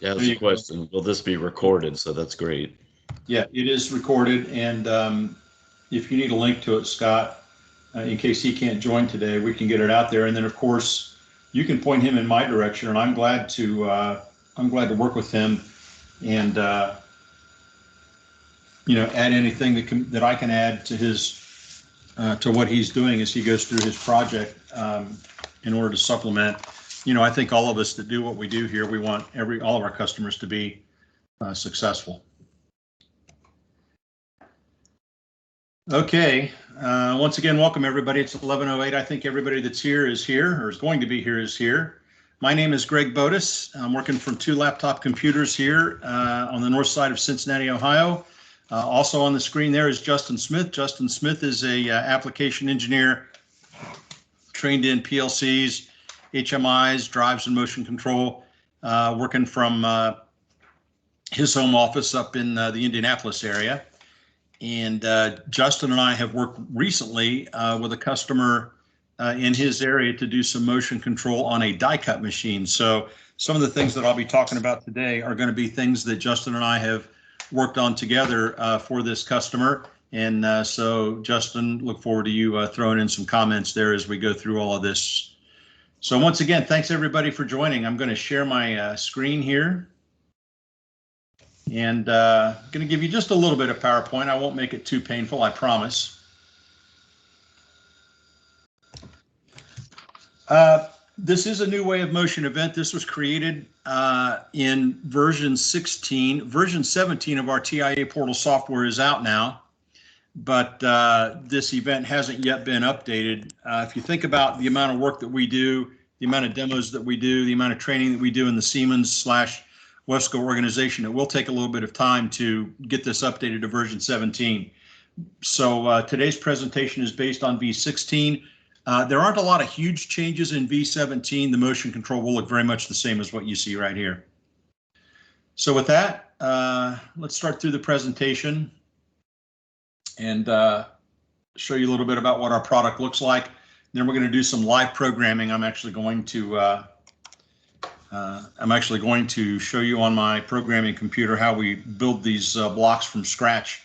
Yeah, that's a question. Will this be recorded? So that's great. Yeah, it is recorded, and if you need a link to it, Scott, in case he can't join today, we can get it out there. And then, of course, you can point him in my direction, and I'm glad to work with him and add anything that I can add to his to what he's doing as he goes through his project in order to supplement. I think all of us that do what we do here, we want all of our customers to be successful. Okay, once again, welcome everybody. It's 11:08. I think everybody that's here is here, or is going to be here is here. My name is Greg Bodis. I'm working from 2 laptop computers here on the north side of Cincinnati, Ohio. Also on the screen there is Justin Smith. Justin Smith is a application engineer trained in PLCs, HMIs, drives and motion control, working from his home office up in the Indianapolis area. And Justin and I have worked recently with a customer in his area to do some motion control on a die cut machine. So some of the things that I'll be talking about today are going to be things that Justin and I have worked on together for this customer. And so Justin, look forward to you throwing in some comments there as we go through all of this. So once again, thanks everybody for joining. I'm going to share my screen here. And I'm going to give you just a little bit of PowerPoint. I won't make it too painful, I promise. This is a new way of motion event. This was created in version 16. Version 17 of our TIA portal software is out now, but this event hasn't yet been updated. If you think about the amount of work that we do, the amount of demos that we do, the amount of training that we do in the Siemens/Wesco organization, it will take a little bit of time to get this updated to version 17. So today's presentation is based on V16. There aren't a lot of huge changes in V17. The motion control will look very much the same as what you see right here. So with that, let's start through the presentation and show you a little bit about what our product looks like. Then we're going to do some live programming. I'm actually going to show you on my programming computer how we build these blocks from scratch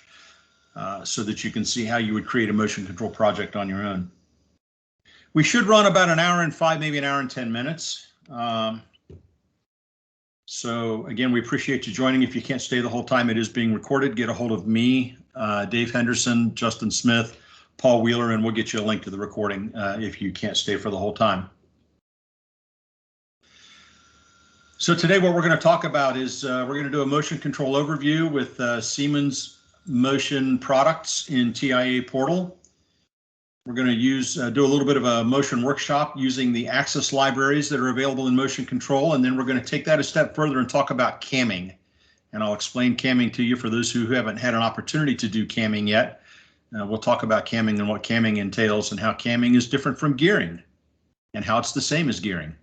so that you can see how you would create a motion control project on your own. We should run about an hour and 5, maybe an hour and 10 minutes. So again, we appreciate you joining. If you can't stay the whole time, it is being recorded. Get a hold of me, Dave Henderson, Justin Smith, Paul Wheeler, and we'll get you a link to the recording if you can't stay for the whole time. So today what we're going to talk about is we're going to do a motion control overview with Siemens motion products in TIA portal. We're going to do a little bit of a motion workshop using the Axis libraries that are available in motion control, and then we're going to take that a step further and talk about camming. And I'll explain camming to you for those who haven't had an opportunity to do camming yet. We'll talk about camming and what camming entails and how camming is different from gearing and how it's the same as gearing.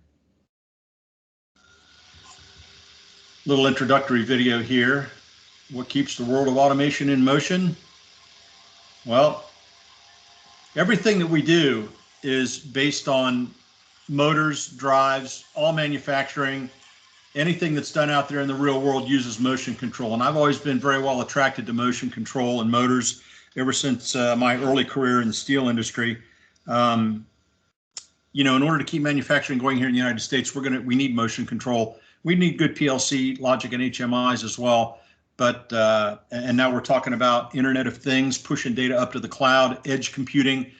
Little introductory video here. What keeps the world of automation in motion? Well, everything that we do is based on motors, drives, all manufacturing. Anything that's done out there in the real world uses motion control. And I've always been very well attracted to motion control and motors ever since my early career in the steel industry. In order to keep manufacturing going here in the United States, we need motion control. We need good PLC logic and HMIs as well. But and now we're talking about Internet of Things, pushing data up to the cloud, edge computing,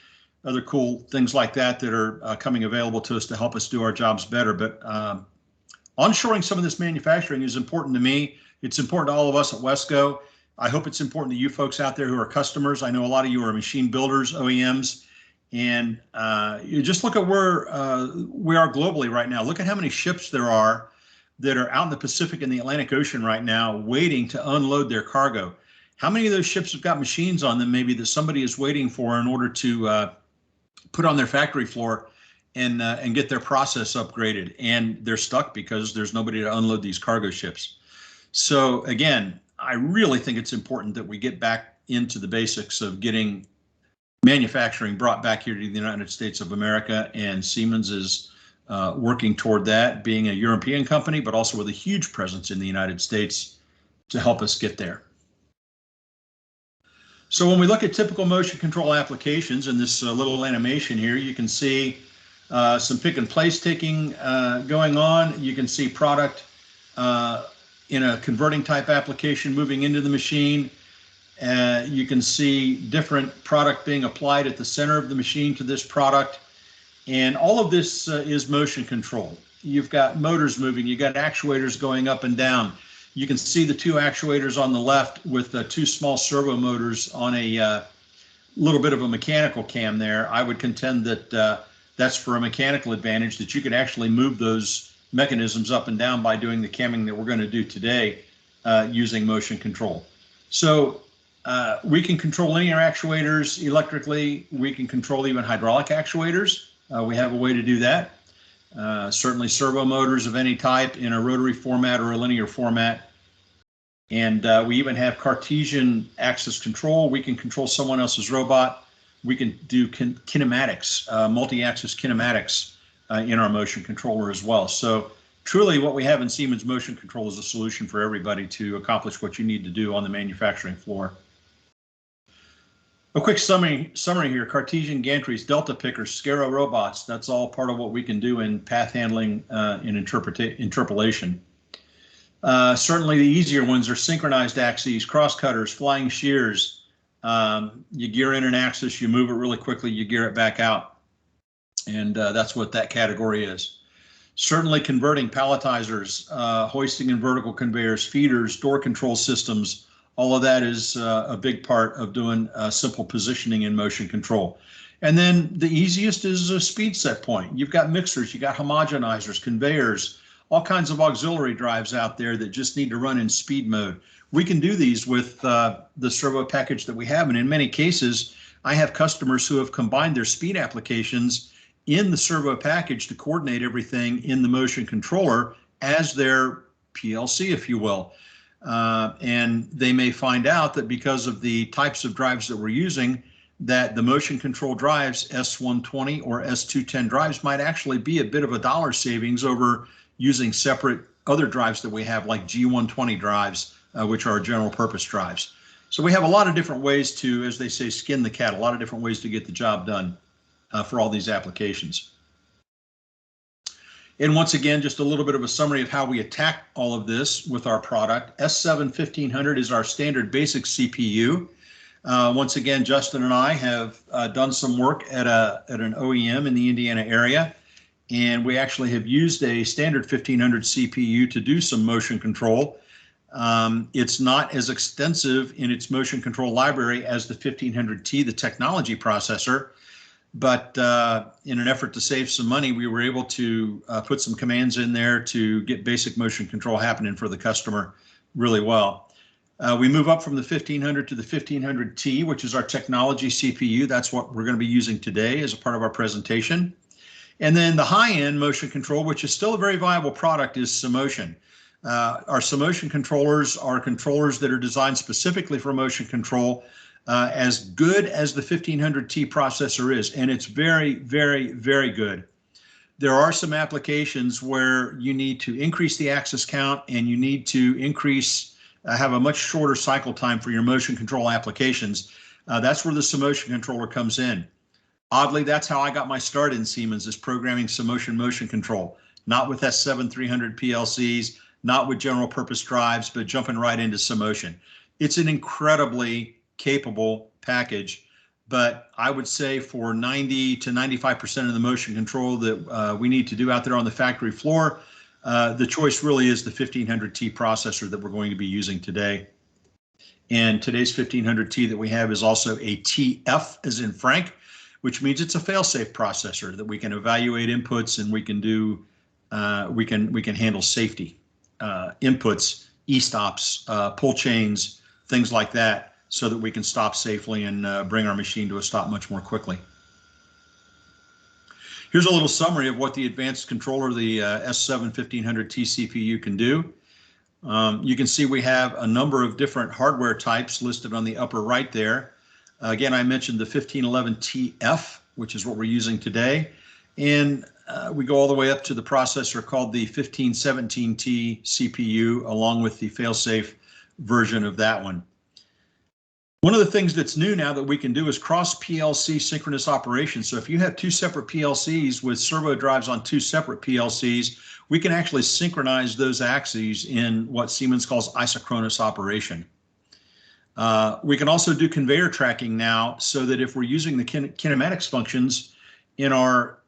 other cool things like that that are coming available to us to help us do our jobs better. But onshoring some of this manufacturing is important to me. It's important to all of us at Wesco. I hope it's important to you folks out there who are customers. I know a lot of you are machine builders, OEMs, and you just look at where we are globally right now. Look at how many ships there are that are out in the Pacific and the Atlantic Ocean right now waiting to unload their cargo. How many of those ships have got machines on them maybe that somebody is waiting for in order to put on their factory floor and get their process upgraded, and they're stuck because there's nobody to unload these cargo ships. So again, I really think it's important that we get back into the basics of getting manufacturing brought back here to the United States of America, and Siemens is working toward that, being a European company, but also with a huge presence in the United States to help us get there. So when we look at typical motion control applications in this little animation here, you can see some pick and place taking going on. You can see product in a converting type application moving into the machine. You can see different product being applied at the center of the machine to this product. And all of this is motion control. You've got motors moving, you've got actuators going up and down. You can see the two actuators on the left with two small servo motors on a little bit of a mechanical cam there. I would contend that that's for a mechanical advantage, that you could actually move those mechanisms up and down by doing the camming that we're going to do today using motion control. So we can control linear actuators electrically. We can control even hydraulic actuators. We have a way to do that. Certainly servo motors of any type in a rotary format or a linear format. And we even have Cartesian axis control. We can control someone else's robot. We can do kinematics, multi-axis kinematics in our motion controller as well. So truly what we have in Siemens Motion Control is a solution for everybody to accomplish what you need to do on the manufacturing floor. A quick summary here: Cartesian gantries, delta pickers, Scaro robots. That's all part of what we can do in path handling and interpolation. Certainly the easier ones are synchronized axes, cross cutters, flying shears. You gear in an axis, you move it really quickly, you gear it back out. And that's what that category is. Certainly converting palletizers, hoisting and vertical conveyors, feeders, door control systems. All of that is a big part of doing simple positioning in motion control. And then the easiest is a speed set point. You've got mixers, you've got homogenizers, conveyors, all kinds of auxiliary drives out there that just need to run in speed mode. We can do these with the servo package that we have. And in many cases, I have customers who have combined their speed applications in the servo package to coordinate everything in the motion controller as their PLC, if you will. And they may find out that because of the types of drives that we're using, that the motion control drives, S120 or S210 drives, might actually be a bit of a dollar savings over using separate other drives that we have, like G120 drives, which are general purpose drives. So we have a lot of different ways to, as they say, skin the cat, a lot of different ways to get the job done for all these applications. And once again, just a little bit of a summary of how we attack all of this with our product. S7-1500 is our standard basic CPU. Once again, Justin and I have done some work at an OEM in the Indiana area, and we actually have used a standard 1500 CPU to do some motion control. It's not as extensive in its motion control library as the 1500T, the technology processor, but in an effort to save some money, we were able to put some commands in there to get basic motion control happening for the customer really well. We move up from the 1500 to the 1500T, which is our technology CPU. That's what we're going to be using today as a part of our presentation. And then the high-end motion control, which is still a very viable product, is Simotion. Our Simotion controllers are controllers that are designed specifically for motion control, as good as the 1500T processor is, and it's very, very, very good. There are some applications where you need to increase the axis count and you need to have a much shorter cycle time for your motion control applications. That's where the Simotion controller comes in. Oddly, that's how I got my start in Siemens, is programming Simotion motion control, not with S7-300 PLCs, not with general purpose drives, but jumping right into Simotion. It's an incredibly capable package, but I would say for 90 to 95% of the motion control that we need to do out there on the factory floor, the choice really is the 1500T processor that we're going to be using today. And today's 1500T that we have is also a TF, as in Frank, which means it's a fail-safe processor that we can evaluate inputs, and we can do we can handle safety inputs, e-stops, pull chains, things like that, so that we can stop safely and bring our machine to a stop much more quickly. Here's a little summary of what the advanced controller, the S7-1500T CPU, can do. You can see we have a number of different hardware types listed on the upper right there. Again, I mentioned the 1511TF, which is what we're using today. And we go all the way up to the processor called the 1517T CPU, along with the fail-safe version of that one. One of the things that's new now that we can do is cross PLC synchronous operations. So if you have two separate PLCs with servo drives on two separate PLCs, we can actually synchronize those axes in what Siemens calls isochronous operation. We can also do conveyor tracking now, so that if we're using the kinematics functions in our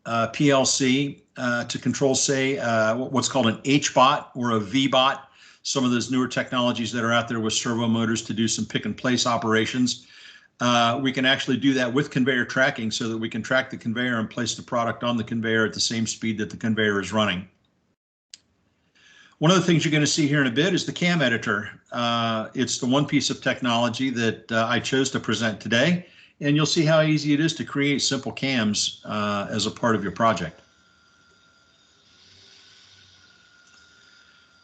PLC to control, say, what's called an H-bot or a V-bot, some of those newer technologies that are out there with servo motors to do some pick and place operations. We can actually do that with conveyor tracking, so that we can track the conveyor and place the product on the conveyor at the same speed that the conveyor is running. One of the things you're going to see here in a bit is the CAM editor. It's the one piece of technology that I chose to present today, and you'll see how easy it is to create simple CAMs as a part of your project.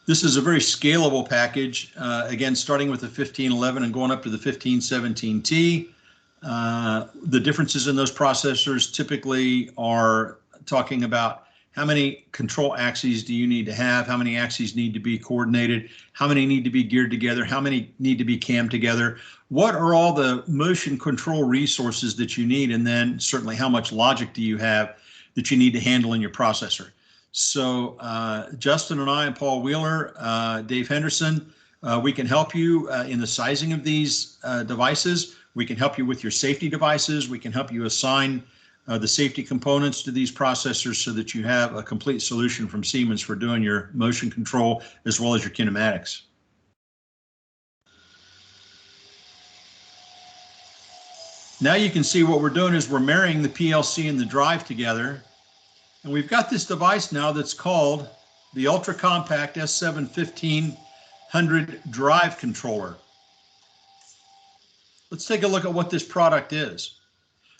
This is a very scalable package, again, starting with the 1511 and going up to the 1517T. The differences in those processors typically are talking about how many control axes do you need to have, how many axes need to be coordinated, how many need to be geared together, how many need to be cammed together, what are all the motion control resources that you need, and then certainly how much logic do you have that you need to handle in your processor. So Justin and I and Paul Wheeler, Dave Henderson, we can help you in the sizing of these devices. We can help you with your safety devices. We can help you assign the safety components to these processors so that you have a complete solution from Siemens for doing your motion control as well as your kinematics. Now you can see what we're doing is we're marrying the PLC and the drive together. And we've got this device now that's called the Ultra Compact S7 1500 Drive Controller. Let's take a look at what this product is.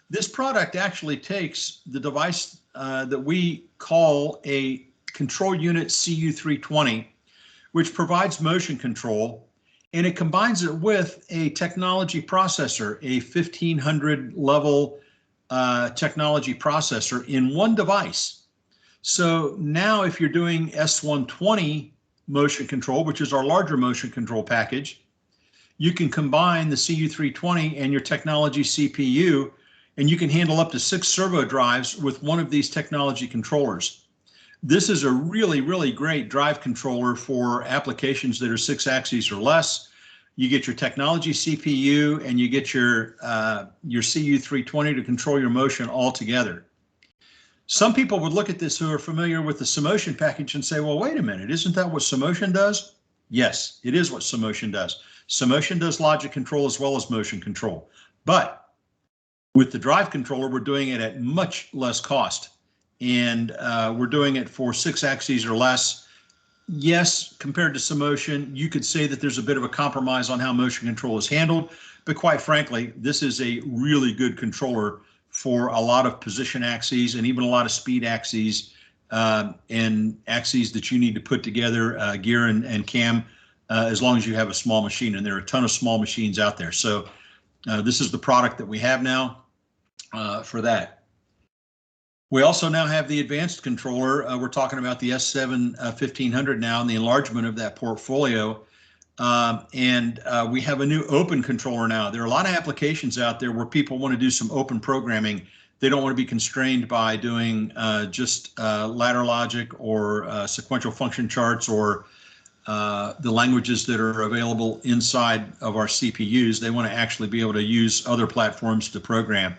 This product actually takes the device that we call a control unit CU320, which provides motion control, and it combines it with a technology processor, a 1500 level technology processor in one device. So now if you're doing S120 motion control, which is our larger motion control package, you can combine the CU320 and your technology CPU, and you can handle up to 6 servo drives with one of these technology controllers. This is a really, really great drive controller for applications that are 6 axes or less. You get your technology CPU and you get your CU320 to control your motion all together. Some people would look at this who are familiar with the Simotion package and say, well, wait a minute, isn't that what Simotion does? Yes, it is what Simotion does. Simotion does logic control as well as motion control. But with the drive controller, we're doing it at much less cost. And we're doing it for 6 axes or less. Yes, compared to Simotion, you could say that there's a bit of a compromise on how motion control is handled, but quite frankly, this is a really good controller for a lot of position axes and even a lot of speed axes and axes that you need to put together, gear and cam, as long as you have a small machine, and there are a ton of small machines out there. So this is the product that we have now for that. We also now have the advanced controller. We're talking about the S7 1500 now and the enlargement of that portfolio. And we have a new open controller now. There are a lot of applications out there where people want to do some open programming. They don't want to be constrained by doing just ladder logic or sequential function charts or the languages that are available inside of our CPUs. They want to actually be able to use other platforms to program.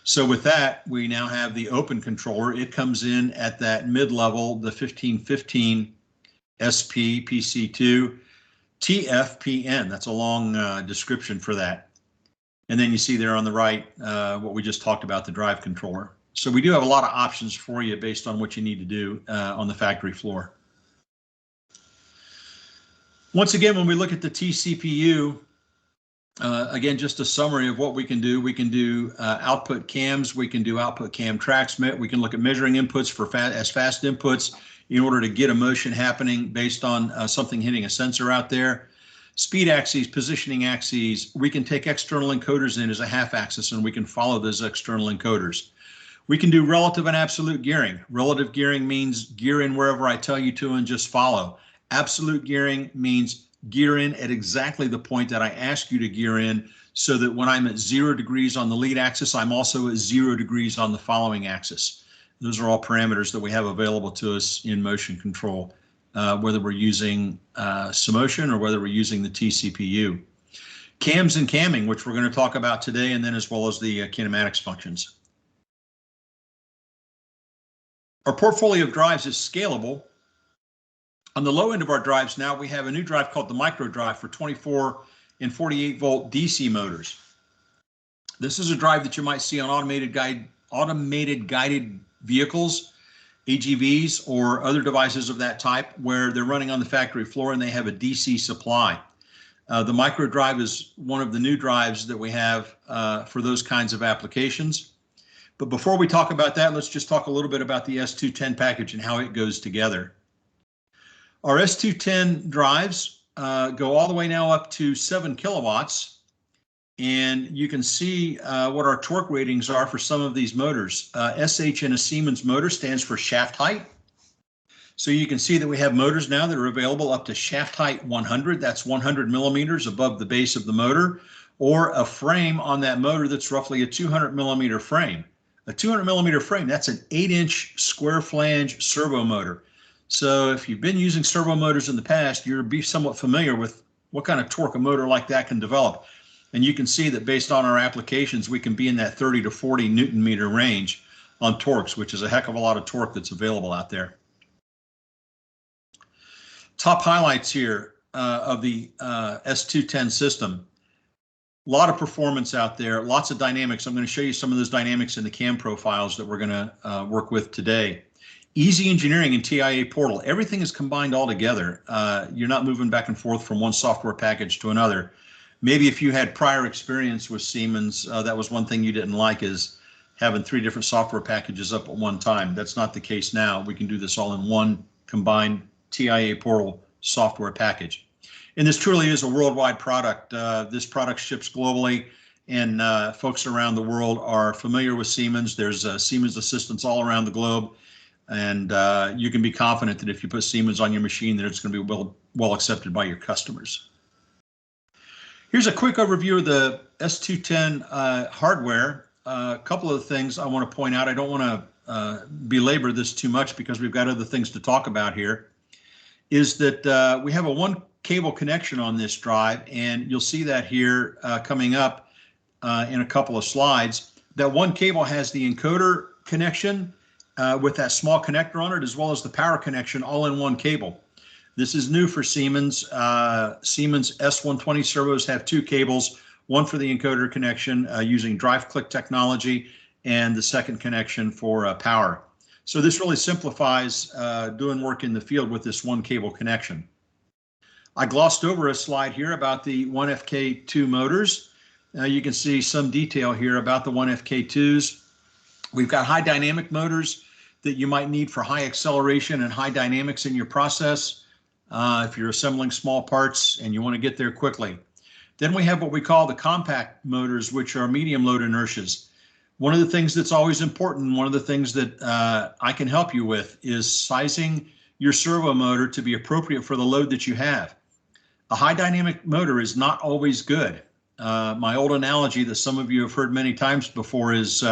So with that, we now have the open controller. It comes in at that mid-level, the 1515 SP PC2 TFPN. That's a long description for that. And then you see there on the right what we just talked about, the drive controller. So we do have a lot of options for you based on what you need to do on the factory floor. Once again, when we look at the tCPU, again, just a summary of what we can do. We can do output cams. We can do output cam tracks. We can look at measuring inputs for fast inputs in order to get a motion happening based on something hitting a sensor out there. Speed axes, positioning axes. We can take external encoders in as a half axis, and we can follow those external encoders. We can do relative and absolute gearing. Relative gearing means gear in wherever I tell you to and just follow. Absolute gearing means gear in at exactly the point that I ask you to gear in, so that when I'm at 0 degrees on the lead axis, I'm also at 0 degrees on the following axis. Those are all parameters that we have available to us in motion control, whether we're using Simotion or whether we're using the TCPU. Cams and camming, which we're going to talk about today, and then as well as the kinematics functions. Our portfolio of drives is scalable. On the low end of our drives now, we have a new drive called the micro drive for 24 and 48 volt DC motors. This is a drive that you might see on automated guided vehicles, AGVs, or other devices of that type where they're running on the factory floor and they have a DC supply. The micro drive is one of the new drives that we have for those kinds of applications. But before we talk about that, let's just talk a little bit about the S210 package and how it goes together. Our S210 drives go all the way now up to 7 kilowatts, and you can see what our torque ratings are for some of these motors. SH in a Siemens motor stands for shaft height. So you can see that we have motors now that are available up to shaft height 100. That's 100 millimeters above the base of the motor, or a frame on that motor that's roughly a 200 millimeter frame. A 200 millimeter frame, that's an 8-inch square flange servo motor. So if you've been using servo motors in the past, you'll be somewhat familiar with what kind of torque a motor like that can develop. And you can see that based on our applications, we can be in that 30 to 40 Newton meter range on torques, which is a heck of a lot of torque that's available out there. Top highlights here of the S210 system. A lot of performance out there, lots of dynamics. I'm going to show you some of those dynamics in the cam profiles that we're going to work with today. Easy engineering and TIA portal. Everything is combined all together. You're not moving back and forth from one software package to another. Maybe if you had prior experience with Siemens, that was one thing you didn't like, is having 3 different software packages up at one time. That's not the case now. We can do this all in one combined TIA portal software package. And this truly is a worldwide product. This product ships globally, and folks around the world are familiar with Siemens. There's Siemens assistants all around the globe. And you can be confident that if you put Siemens on your machine, that it's going to be well accepted by your customers. Here's a quick overview of the S210 hardware. A couple of things I want to point out. I don't want to belabor this too much because we've got other things to talk about here. Is that we have a 1 cable connection on this drive, and you'll see that here coming up in a couple of slides. That 1 cable has the encoder connection with that small connector on it, as well as the power connection, all in 1 cable. This is new for Siemens. Siemens S120 servos have 2 cables, one for the encoder connection using drive click technology, and the second connection for power. So this really simplifies doing work in the field with this 1 cable connection. I glossed over a slide here about the 1FK2 motors. You can see some detail here about the 1FK2s. We've got high dynamic motors that you might need for high acceleration and high dynamics in your process if you're assembling small parts and you want to get there quickly. Then we have what we call the compact motors, which are medium load inertias. One of the things that's always important, one of the things that I can help you with, is sizing your servo motor to be appropriate for the load that you have. A high dynamic motor is not always good. My old analogy that some of you have heard many times before is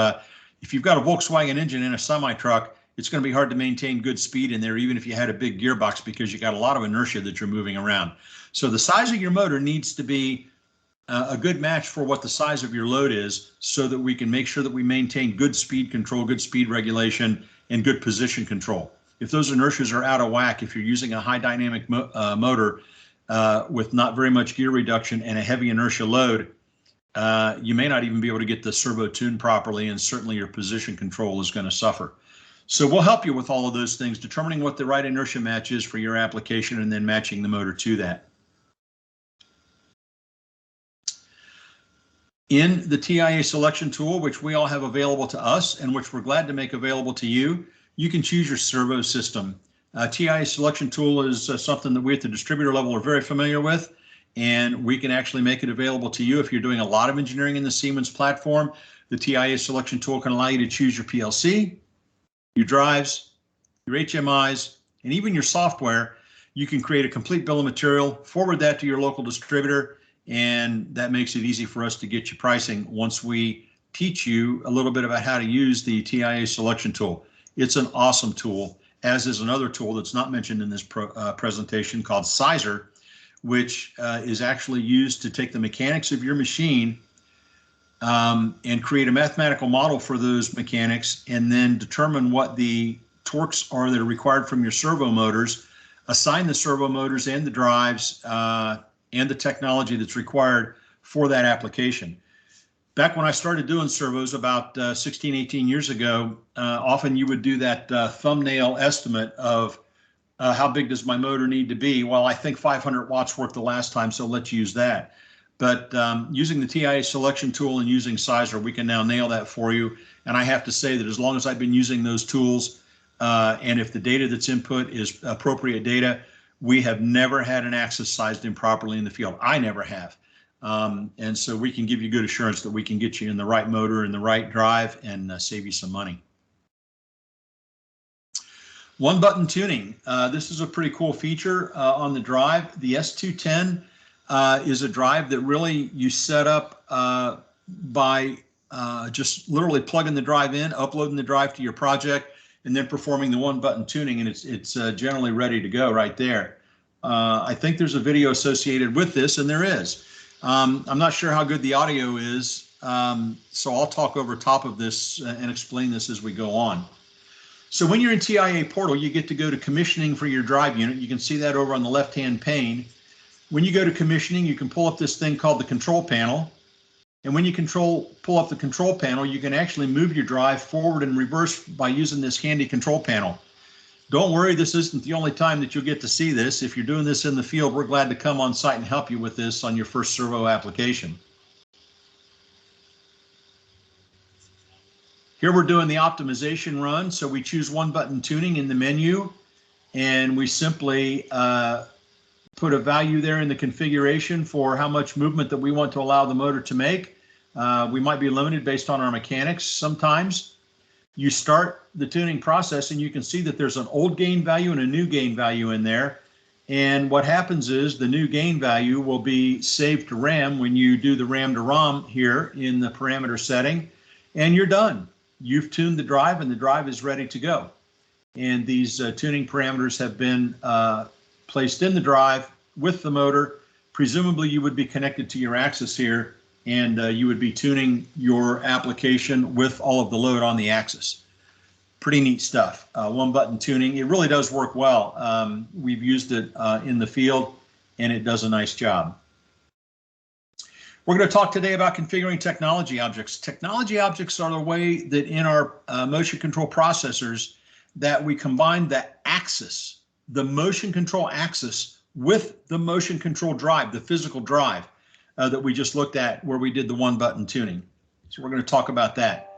if you've got a Volkswagen engine in a semi-truck, it's going to be hard to maintain good speed in there, even if you had a big gearbox, because you got a lot of inertia that you're moving around. So the size of your motor needs to be a good match for what the size of your load is, so that we can make sure that we maintain good speed control, good speed regulation, and good position control. If those inertias are out of whack, if you're using a high dynamic motor with not very much gear reduction and a heavy inertia load, you may not even be able to get the servo tuned properly, and certainly your position control is going to suffer. So we'll help you with all of those things, determining what the right inertia match is for your application and then matching the motor to that. In the TIA selection tool, which we all have available to us and which we're glad to make available to you, you can choose your servo system. TIA selection tool is something that we at the distributor level are very familiar with, and we can actually make it available to you if you're doing a lot of engineering in the Siemens platform. The TIA selection tool can allow you to choose your PLC, your drives, your HMIs, and even your software. You can create a complete bill of material, forward that to your local distributor, and that makes it easy for us to get you pricing once we teach you a little bit about how to use the TIA selection tool. It's an awesome tool, as is another tool that's not mentioned in this presentation called Sizer, which is actually used to take the mechanics of your machine and create a mathematical model for those mechanics, and then determine what the torques are that are required from your servo motors, assign the servo motors and the drives and the technology that's required for that application. Back when I started doing servos about 16, 18 years ago, often you would do that thumbnail estimate of how big does my motor need to be? Well, I think 500 watts worked the last time, so let's use that. But using the TIA selection tool and using Sizer, we can now nail that for you. And I have to say that as long as I've been using those tools, and if the data that's input is appropriate data, we have never had an axis sized improperly in the field. I never have. And so we can give you good assurance that we can get you in the right motor and the right drive and save you some money. One button tuning. This is a pretty cool feature on the drive. The S210 is a drive that really you set up by just literally plugging the drive in, uploading the drive to your project, and then performing the one button tuning, and it's generally ready to go right there. I think there's a video associated with this, and there is. I'm not sure how good the audio is, so I'll talk over top of this and explain this as we go on. So when you're in TIA Portal, you get to go to commissioning for your drive unit. You can see that over on the left-hand pane. When you go to commissioning, you can pull up this thing called the control panel. And when you pull up the control panel, you can actually move your drive forward and reverse by using this handy control panel. Don't worry, this isn't the only time that you'll get to see this. If you're doing this in the field, we're glad to come on site and help you with this on your first servo application. Here we're doing the optimization run. So we choose one button tuning in the menu, and we simply put a value there in the configuration for how much movement that we want to allow the motor to make. We might be limited based on our mechanics sometimes. You start the tuning process and you can see that there's an old gain value and a new gain value in there. And what happens is the new gain value will be saved to RAM when you do the RAM to ROM here in the parameter setting, and you're done. You've tuned the drive and the drive is ready to go. And these tuning parameters have been placed in the drive with the motor. Presumably you would be connected to your axis here, and you would be tuning your application with all of the load on the axis. Pretty neat stuff. One button tuning. It really does work well. We've used it in the field, and it does a nice job. We're going to talk today about configuring technology objects. Technology objects are the way that in our motion control processors that we combine the axis, the motion control axis, with the motion control drive, the physical drive that we just looked at where we did the one button tuning. So we're going to talk about that.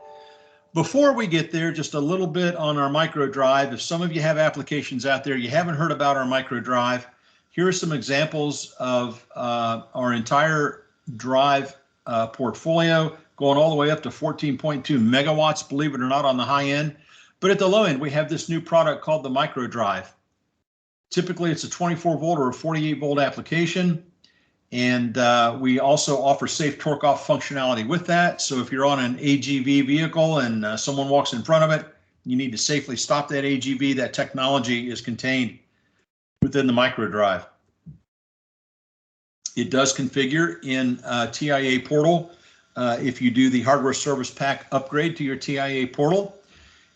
Before we get there, just a little bit on our micro drive. If some of you have applications out there you haven't heard about our micro drive, here are some examples of our entire drive portfolio, going all the way up to 14.2 megawatts, believe it or not, on the high end. But at the low end, we have this new product called the micro drive. Typically, it's a 24 volt or a 48 volt application. And we also offer safe torque off functionality with that. So if you're on an AGV vehicle and someone walks in front of it, you need to safely stop that AGV. That technology is contained within the micro drive. It does configure in TIA Portal if you do the hardware service pack upgrade to your TIA Portal.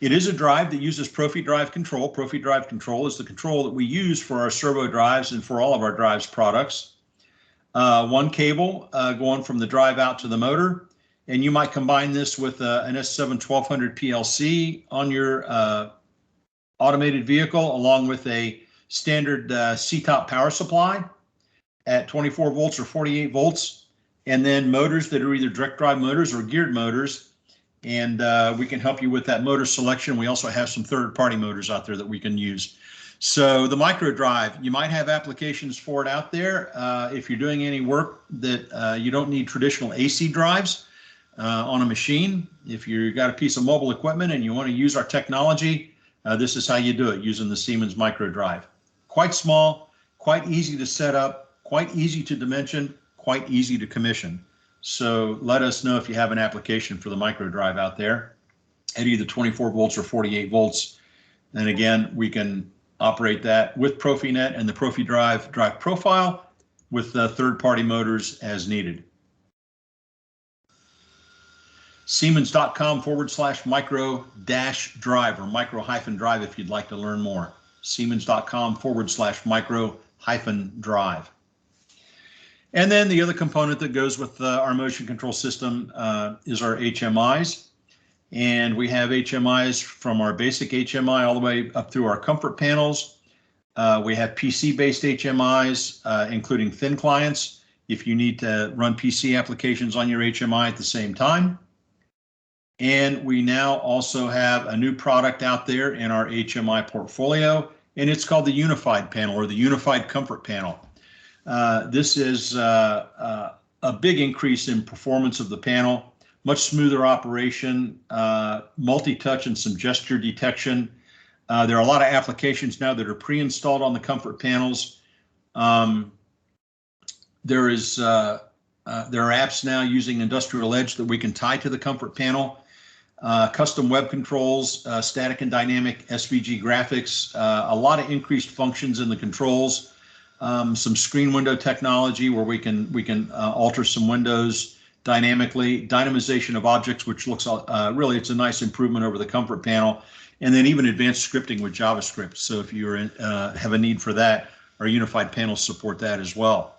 It is a drive that uses Profi Drive Control. Profi Drive Control is the control that we use for our servo drives and for all of our drives products. One cable going from the drive out to the motor, and you might combine this with an S7-1200 PLC on your automated vehicle, along with a standard C-top power supply at 24 volts or 48 volts, and then motors that are either direct drive motors or geared motors. And we can help you with that motor selection. We also have some third-party motors out there that we can use. So the micro drive, you might have applications for it out there. If you're doing any work that you don't need traditional AC drives, on a machine. If you've got a piece of mobile equipment and you want to use our technology, this is how you do it using the Siemens micro drive. Quite small, quite easy to set up, quite easy to dimension, quite easy to commission. So let us know if you have an application for the micro drive out there at either 24 volts or 48 volts. And again, we can operate that with Profinet and the Profi drive profile with third-party motors as needed. Siemens.com/micro-drive or micro-drive if you'd like to learn more. Siemens.com/micro-drive. And then the other component that goes with our motion control system is our HMIs. And we have HMIs from our basic HMI all the way up through our comfort panels. We have PC-based HMIs, including thin clients, if you need to run PC applications on your HMI at the same time. And we now also have a new product out there in our HMI portfolio, and it's called the Unified Panel or the Unified Comfort Panel. This is a big increase in performance of the panel, much smoother operation, multi-touch and some gesture detection. There are a lot of applications now that are pre-installed on the comfort panels. There are apps now using Industrial Edge that we can tie to the comfort panel. Custom web controls, static and dynamic SVG graphics, a lot of increased functions in the controls, some screen window technology where we can alter some windows dynamically, dynamization of objects, which looks really, it's a nice improvement over the comfort panel, and then even advanced scripting with JavaScript. So if you have a need for that, our unified panels support that as well.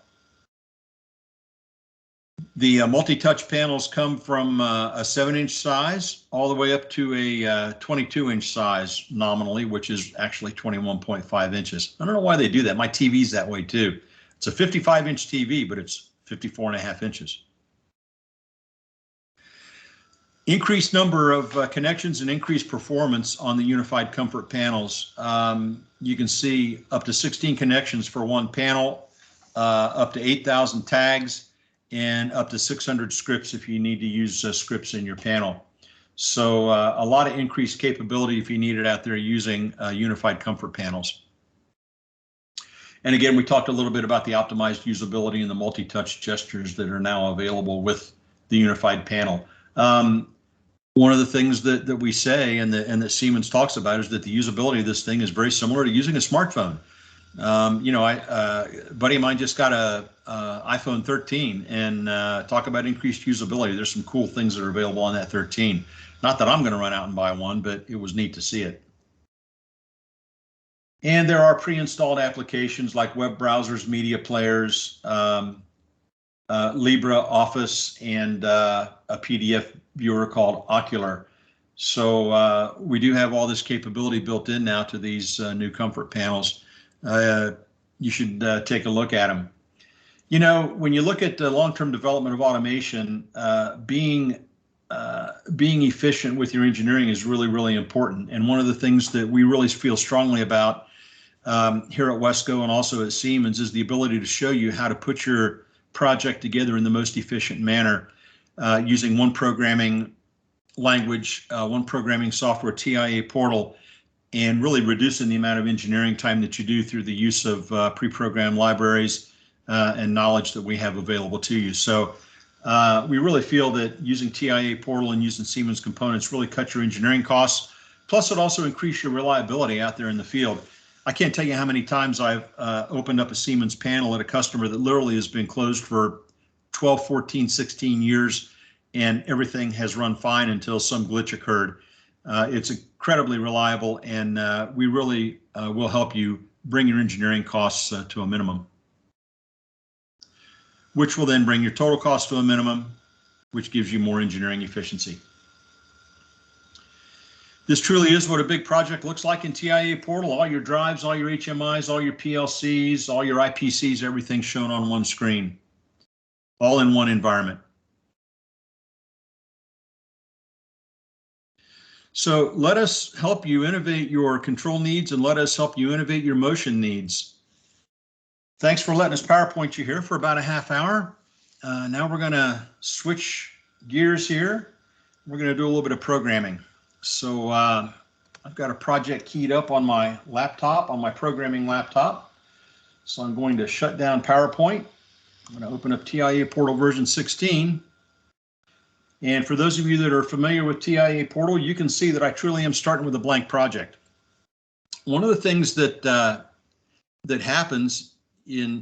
The multi-touch panels come from a 7-inch size all the way up to a 22-inch size nominally, which is actually 21.5 inches. I don't know why they do that. My TV's that way too. It's a 55-inch TV, but it's 54.5 inches. Increased number of connections and increased performance on the unified comfort panels. You can see up to 16 connections for one panel, up to 8,000 tags, and up to 600 scripts if you need to use scripts in your panel. So a lot of increased capability if you need it out there using unified comfort panels. And again, we talked a little bit about the optimized usability and the multi-touch gestures that are now available with the unified panel. One of the things that we say and that Siemens talks about is that the usability of this thing is very similar to using a smartphone. You know, a buddy of mine just got a iPhone 13 and talk about increased usability. There's some cool things that are available on that 13. Not that I'm going to run out and buy one, but it was neat to see it. And there are pre-installed applications like web browsers, media players, LibreOffice, and a PDF viewer called Ocular. So we do have all this capability built in now to these new comfort panels. You should take a look at them. You know, when you look at the long-term development of automation, being efficient with your engineering is really, really important. And one of the things that we really feel strongly about here at Wesco and also at Siemens is the ability to show you how to put your project together in the most efficient manner using one programming language, one programming software, TIA portal, and really reducing the amount of engineering time that you do through the use of pre-programmed libraries and knowledge that we have available to you. So we really feel that using TIA portal and using Siemens components really cut your engineering costs. Plus, it also increases your reliability out there in the field. I can't tell you how many times I've opened up a Siemens panel at a customer that literally has been closed for 12, 14, 16 years, and everything has run fine until some glitch occurred. It's incredibly reliable, and we really will help you bring your engineering costs to a minimum, which will then bring your total cost to a minimum, which gives you more engineering efficiency. This truly is what a big project looks like in TIA portal. All your drives, all your HMIs, all your PLCs, all your IPCs, everything's shown on one screen, all in one environment. So let us help you innovate your control needs, and let us help you innovate your motion needs. Thanks for letting us PowerPoint you here for about a half hour. Now we're going to switch gears here. We're going to do a little bit of programming. So I've got a project keyed up on my laptop, on my programming laptop. So I'm going to shut down PowerPoint. I'm going to open up TIA Portal version 16. And for those of you that are familiar with TIA Portal, you can see that I truly am starting with a blank project. One of the things that that happens in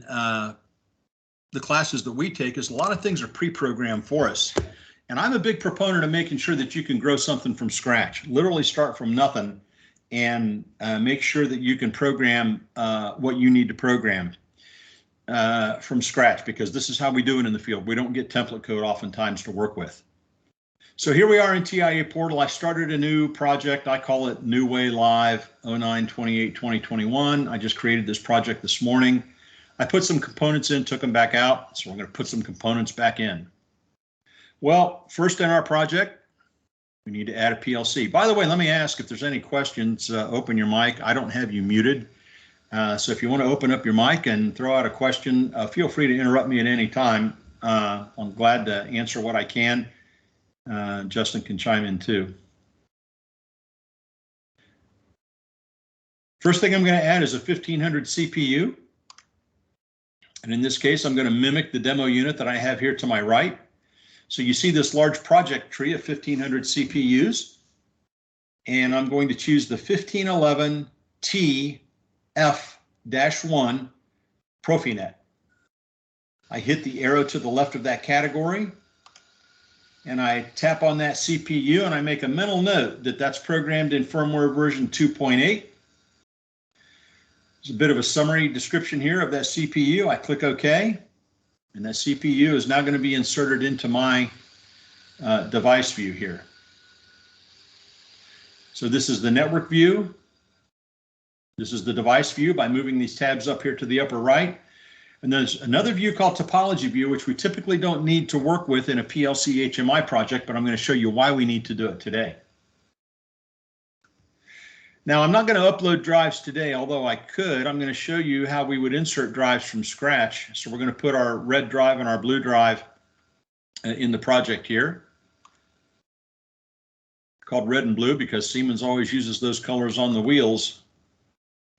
the classes that we take is a lot of things are pre-programmed for us. And I'm a big proponent of making sure that you can grow something from scratch, literally start from nothing and make sure that you can program what you need to program from scratch, because this is how we do it in the field. We don't get template code oftentimes to work with. So here we are in TIA Portal. I started a new project. I call it New Way Live 09/28/2021. I just created this project this morning. I put some components in, took them back out. So we're going to put some components back in. Well, first in our project, we need to add a PLC. By the way, let me ask if there's any questions. Open your mic. I don't have you muted. So if you want to open up your mic and throw out a question, feel free to interrupt me at any time. I'm glad to answer what I can. Justin can chime in too. First thing I'm going to add is a 1500 CPU. And in this case, I'm going to mimic the demo unit that I have here to my right. So you see this large project tree of 1500 CPUs. And I'm going to choose the 1511 TF-1 Profinet. I hit the arrow to the left of that category. And I tap on that CPU and I make a mental note that that's programmed in firmware version 2.8. There's a bit of a summary description here of that CPU. I click OK, and that CPU is now going to be inserted into my device view here. So this is the network view. This is the device view by moving these tabs up here to the upper right. And there's another view called Topology view, which we typically don't need to work with in a PLC HMI project, but I'm going to show you why we need to do it today. Now, I'm not going to upload drives today, although I could. I'm going to show you how we would insert drives from scratch. So we're going to put our red drive and our blue drive in the project here, called red and blue because Siemens always uses those colors on the wheels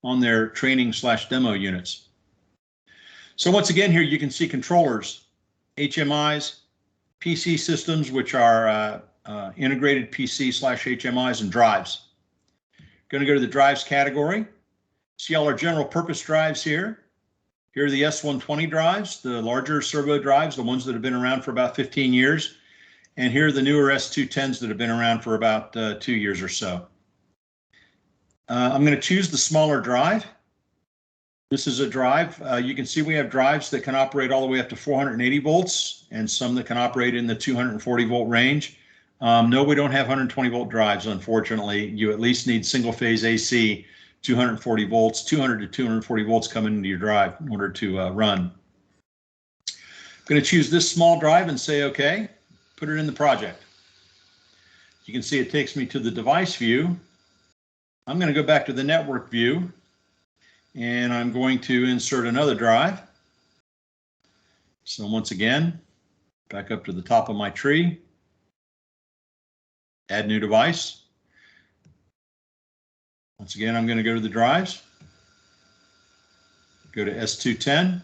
on their training/demo units. So once again, here you can see controllers, HMIs, PC systems, which are integrated PC/HMIs, and drives. Going to go to the drives category. See all our general purpose drives here. Here are the S120 drives, the larger servo drives, the ones that have been around for about 15 years. And here are the newer S210s that have been around for about 2 years or so. I'm going to choose the smaller drive. This is a drive. You can see we have drives that can operate all the way up to 480 volts and some that can operate in the 240 volt range. No, we don't have 120 volt drives, unfortunately. You at least need single phase AC, 240 volts, 200 to 240 volts coming into your drive in order to run. I'm going to choose this small drive and say OK, put it in the project. You can see it takes me to the device view. I'm going to go back to the network view. And I'm going to insert another drive. So once again, back up to the top of my tree, add new device. Once again, I'm going to go to the drives, go to S210,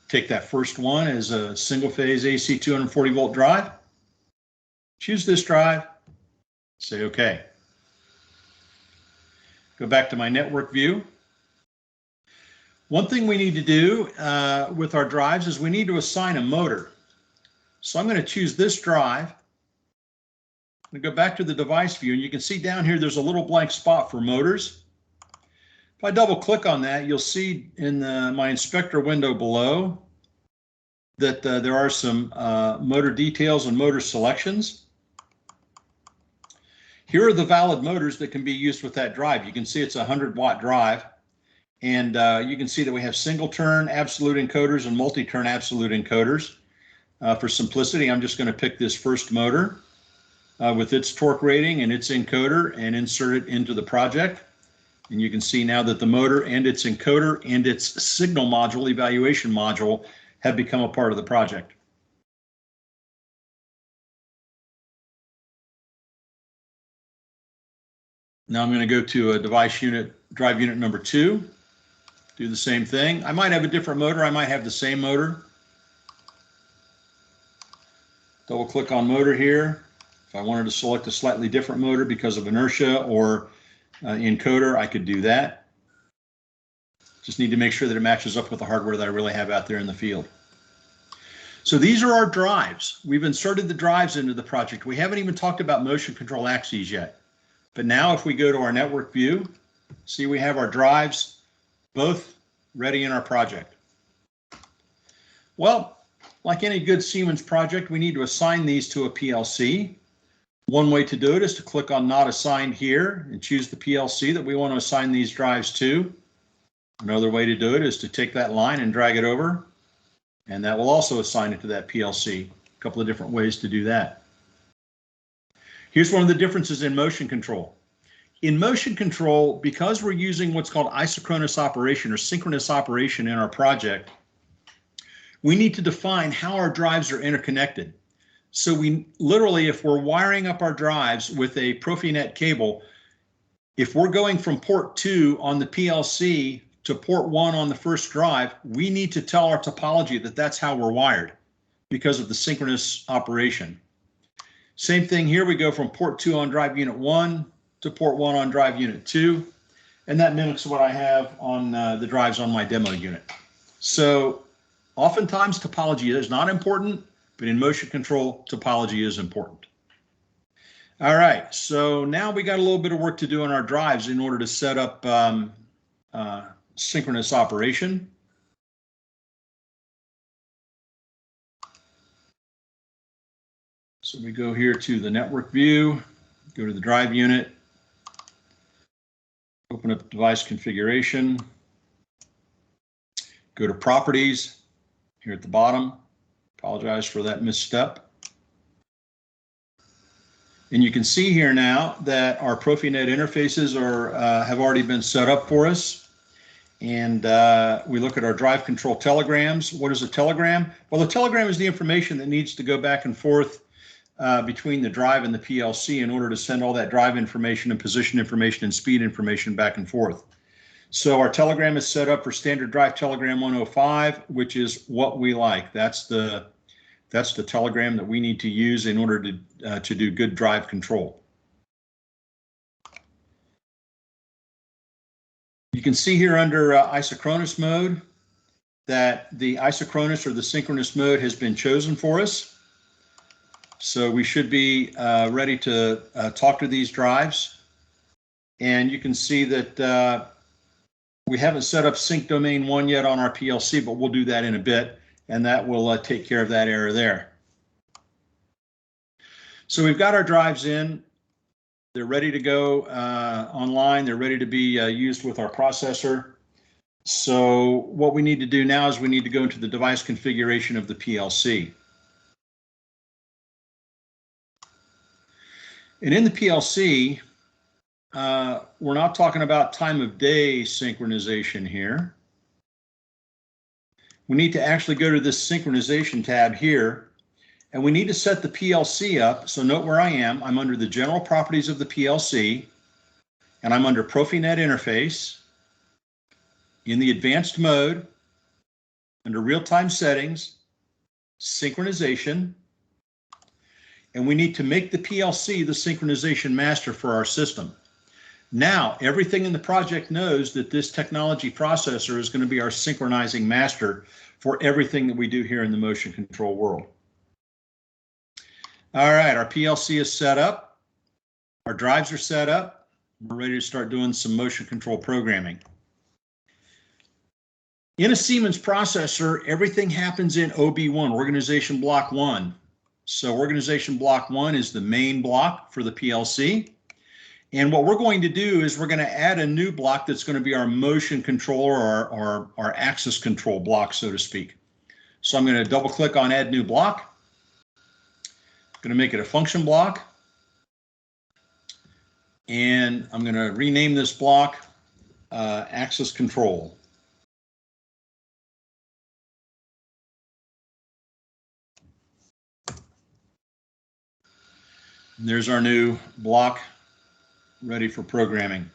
take that first one as a single phase AC 240 volt drive, choose this drive, say OK. Go back to my network view. One thing we need to do with our drives is we need to assign a motor. So I'm going to choose this drive. I'm going to go back to the device view, and you can see down here there's a little blank spot for motors. If I double click on that, you'll see in my inspector window below that there are some motor details and motor selections. Here are the valid motors that can be used with that drive. You can see it's a 100-watt drive, and you can see that we have single-turn absolute encoders and multi-turn absolute encoders. For simplicity, I'm just going to pick this first motor with its torque rating and its encoder and insert it into the project. And you can see now that the motor and its encoder and its signal module, evaluation module, have become a part of the project. Now I'm going to go to a device unit, drive unit number 2. Do the same thing. I might have a different motor. I might have the same motor. Double click on motor here. If I wanted to select a slightly different motor because of inertia or encoder, I could do that. Just need to make sure that it matches up with the hardware that I really have out there in the field. So these are our drives. We've inserted the drives into the project. We haven't even talked about motion control axes yet. But now if we go to our network view, see we have our drives both ready in our project. Well, like any good Siemens project, we need to assign these to a PLC. One way to do it is to click on Not Assigned here and choose the PLC that we want to assign these drives to. Another way to do it is to take that line and drag it over, and that will also assign it to that PLC. A couple of different ways to do that. Here's one of the differences in motion control. In motion control, because we're using what's called isochronous operation or synchronous operation in our project, we need to define how our drives are interconnected. So we literally, if we're wiring up our drives with a Profinet cable, if we're going from port 2 on the PLC to port 1 on the first drive, we need to tell our topology that that's how we're wired because of the synchronous operation. Same thing here, we go from port 2 on drive unit 1 to port 1 on drive unit 2, and that mimics what I have on the drives on my demo unit. So oftentimes topology is not important, but in motion control, topology is important. All right, so now we got a little bit of work to do on our drives in order to set up synchronous operation. So we go here to the network view, go to the drive unit, open up device configuration, go to properties here at the bottom. Apologize for that misstep. And you can see here now that our Profinet interfaces have already been set up for us. And we look at our drive control telegrams. What is a telegram? Well, the telegram is the information that needs to go back and forth between the drive and the PLC in order to send all that drive information and position information and speed information back and forth. So our telegram is set up for standard drive telegram 105, which is what we like. That's the telegram that we need to use in order to do good drive control. You can see here under isochronous mode that the isochronous or the synchronous mode has been chosen for us. So we should be ready to talk to these drives. And you can see that we haven't set up sync domain 1 yet on our PLC, but we'll do that in a bit, and that will take care of that error there. So we've got our drives in. They're ready to go online. They're ready to be used with our processor. So what we need to do now is we need to go into the device configuration of the PLC. And in the PLC, we're not talking about time of day synchronization here. We need to actually go to this synchronization tab here, and we need to set the PLC up. So note where I am. I'm under the general properties of the PLC, and I'm under Profinet interface. In the advanced mode, under real-time settings, synchronization, and we need to make the PLC the synchronization master for our system. Now, everything in the project knows that this technology processor is going to be our synchronizing master for everything that we do here in the motion control world. All right, our PLC is set up. Our drives are set up. We're ready to start doing some motion control programming. In a Siemens processor, everything happens in OB1, Organization Block 1. So Organization Block 1 is the main block for the PLC. And what we're going to do is we're going to add a new block that's going to be our motion controller or our axis control block, so to speak. So I'm going to double click on Add New Block. I'm going to make it a function block. And I'm going to rename this block Axis Control. And there's our new block ready for programming.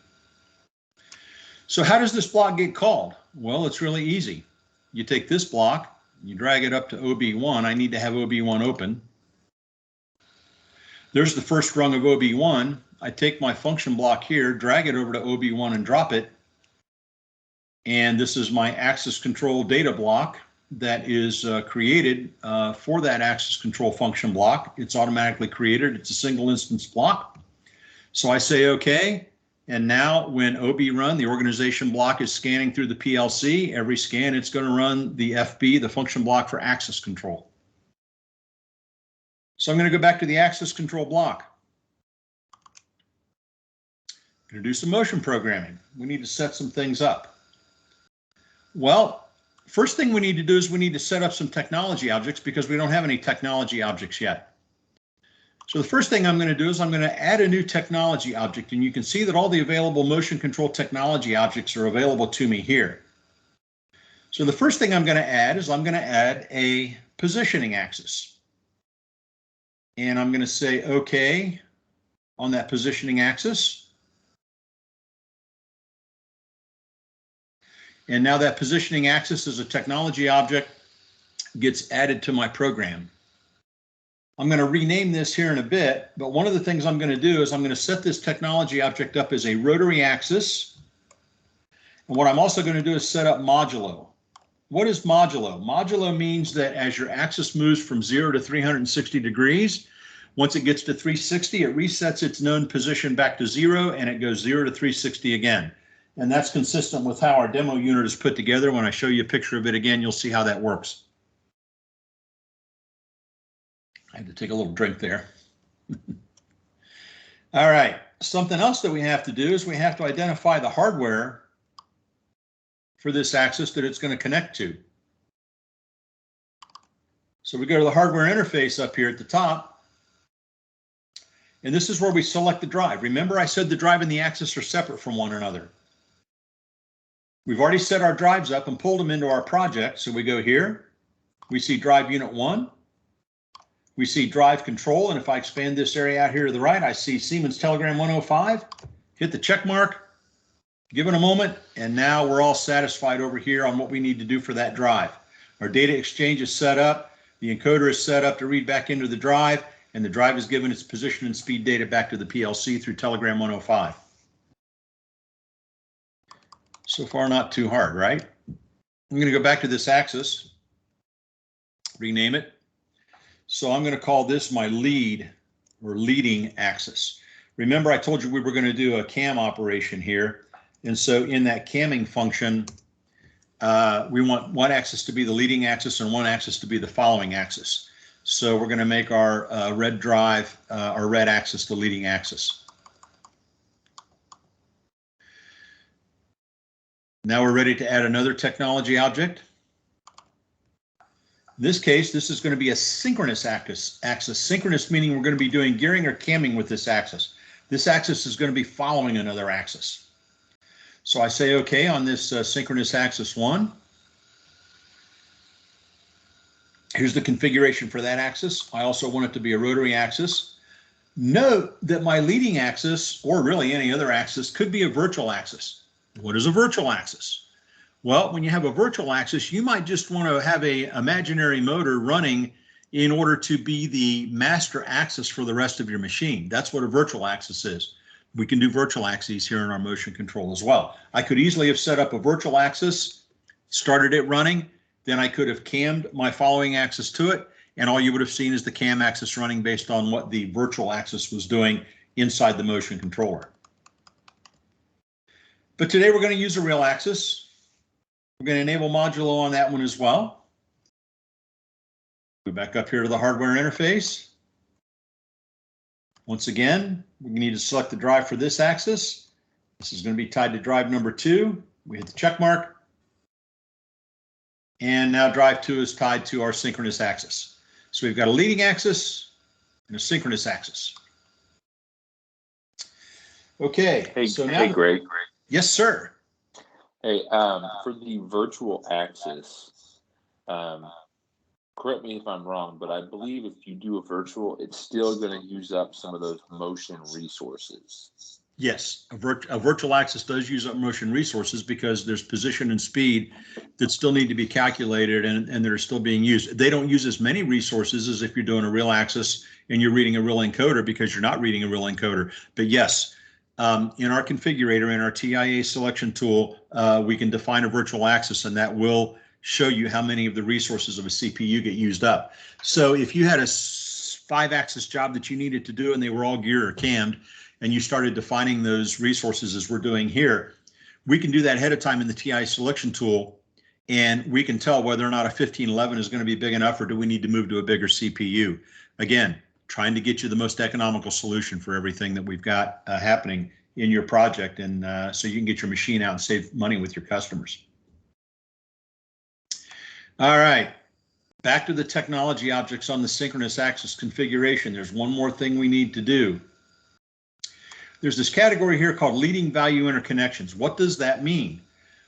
So how does this block get called? Well, it's really easy. You take this block, you drag it up to OB1. I need to have OB1 open. There's the first rung of OB1. I take my function block here, drag it over to OB1 and drop it. And this is my access control data block that is created for that access control function block. It's automatically created. It's a single instance block. So I say OK. And now when OB run, the organization block is scanning through the PLC. Every scan, it's going to run the FB, the function block for access control. So I'm going to go back to the access control block. I'm going to do some motion programming. We need to set some things up. Well, first thing we need to do is we need to set up some technology objects because we don't have any technology objects yet. So the first thing I'm going to do is I'm going to add a new technology object, and you can see that all the available motion control technology objects are available to me here. So the first thing I'm going to add is I'm going to add a positioning axis. And I'm going to say OK on that positioning axis. And now that positioning axis as a technology object gets added to my program. I'm going to rename this here in a bit, but one of the things I'm going to do is I'm going to set this technology object up as a rotary axis. And what I'm also going to do is set up modulo. What is modulo? Modulo means that as your axis moves from 0 to 360 degrees, once it gets to 360, it resets its known position back to 0, and it goes 0 to 360 again. And that's consistent with how our demo unit is put together. When I show you a picture of it again, you'll see how that works. I had to take a little drink there. All right, something else that we have to do is we have to identify the hardware for this axis that it's going to connect to. So we go to the hardware interface up here at the top, and this is where we select the drive. Remember, I said the drive and the axis are separate from one another. We've already set our drives up and pulled them into our project. So we go here, we see drive unit 1. We see drive control, and if I expand this area out here to the right, I see Siemens Telegram 105. Hit the check mark, give it a moment, and now we're all satisfied over here on what we need to do for that drive. Our data exchange is set up, the encoder is set up to read back into the drive, and the drive is given its position and speed data back to the PLC through Telegram 105. So far, not too hard, right? I'm going to go back to this axis, rename it. So I'm going to call this my lead or leading axis. Remember, I told you we were going to do a cam operation here. And so in that camming function, we want one axis to be the leading axis and one axis to be the following axis. So we're going to make our red drive, our red axis, the leading axis. Now we're ready to add another technology object. In this case, this is going to be a synchronous axis. Synchronous meaning we're going to be doing gearing or camming with this axis. This axis is going to be following another axis. So I say OK on this synchronous axis 1. Here's the configuration for that axis. I also want it to be a rotary axis. Note that my leading axis, or really any other axis, could be a virtual axis. What is a virtual axis? Well, when you have a virtual axis, you might just want to have an imaginary motor running in order to be the master axis for the rest of your machine. That's what a virtual axis is. We can do virtual axes here in our motion control as well. I could easily have set up a virtual axis, started it running, then I could have cammed my following axis to it, and all you would have seen is the cam axis running based on what the virtual axis was doing inside the motion controller. But today we're going to use a real axis. We're going to enable modulo on that one as well. Go back up here to the hardware interface. Once again, we need to select the drive for this axis. This is going to be tied to drive number 2. We hit the check mark. And now drive 2 is tied to our synchronous axis. So we've got a leading axis and a synchronous axis. Okay. Hey, Greg. Yes, sir. Hey, for the virtual axis, correct me if I'm wrong, but I believe if you do a virtual, it's still going to use up some of those motion resources. Yes, a virtual axis does use up motion resources because there's position and speed that still need to be calculated and that are still being used. They don't use as many resources as if you're doing a real axis and you're reading a real encoder, because you're not reading a real encoder. But yes, in our configurator, in our TIA selection tool, we can define a virtual axis, and that will show you how many of the resources of a CPU get used up. So if you had a 5-axis job that you needed to do and they were all gear or cammed, and you started defining those resources as we're doing here, we can do that ahead of time in the TI selection tool, and we can tell whether or not a 1511 is going to be big enough, or do we need to move to a bigger CPU. Again, trying to get you the most economical solution for everything that we've got happening in your project, and so you can get your machine out and save money with your customers. All right, back to the technology objects on the synchronous axis configuration. There's one more thing we need to do. There's this category here called leading value interconnections. What does that mean?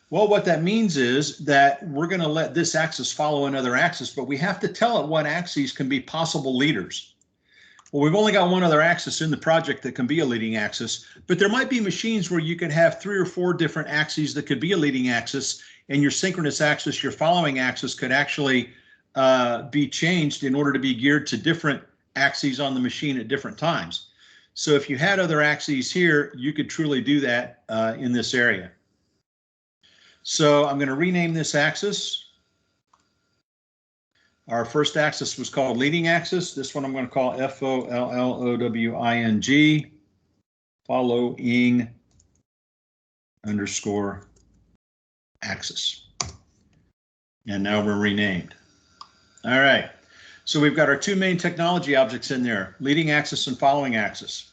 Well, what that means is that we're going to let this axis follow another axis, but we have to tell it what axes can be possible leaders. Well, we've only got one other axis in the project that can be a leading axis, but there might be machines where you could have 3 or 4 different axes that could be a leading axis, and your synchronous axis, your following axis, could actually be changed in order to be geared to different axes on the machine at different times. So if you had other axes here, you could truly do that in this area. So I'm going to rename this axis. Our first axis was called leading axis. This one I'm going to call FOLLOWING, following underscore axis. And now we're renamed. All right. So we've got our 2 main technology objects in there, leading axis and following axis.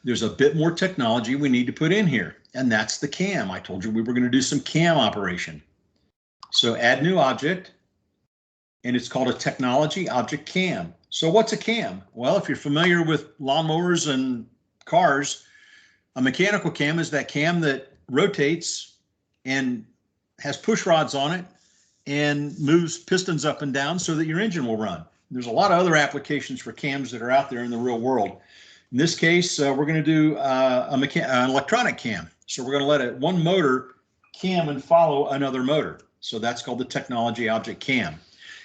There's a bit more technology we need to put in here, and that's the cam. I told you we were going to do some cam operation. So add new object, and it's called a technology object cam. So what's a cam? Well, if you're familiar with lawnmowers and cars, a mechanical cam is that cam that rotates and has push rods on it and moves pistons up and down so that your engine will run. There's a lot of other applications for cams that are out there in the real world. In this case, we're going to do an electronic cam. So we're going to let one motor cam and follow another motor. So that's called the technology object cam.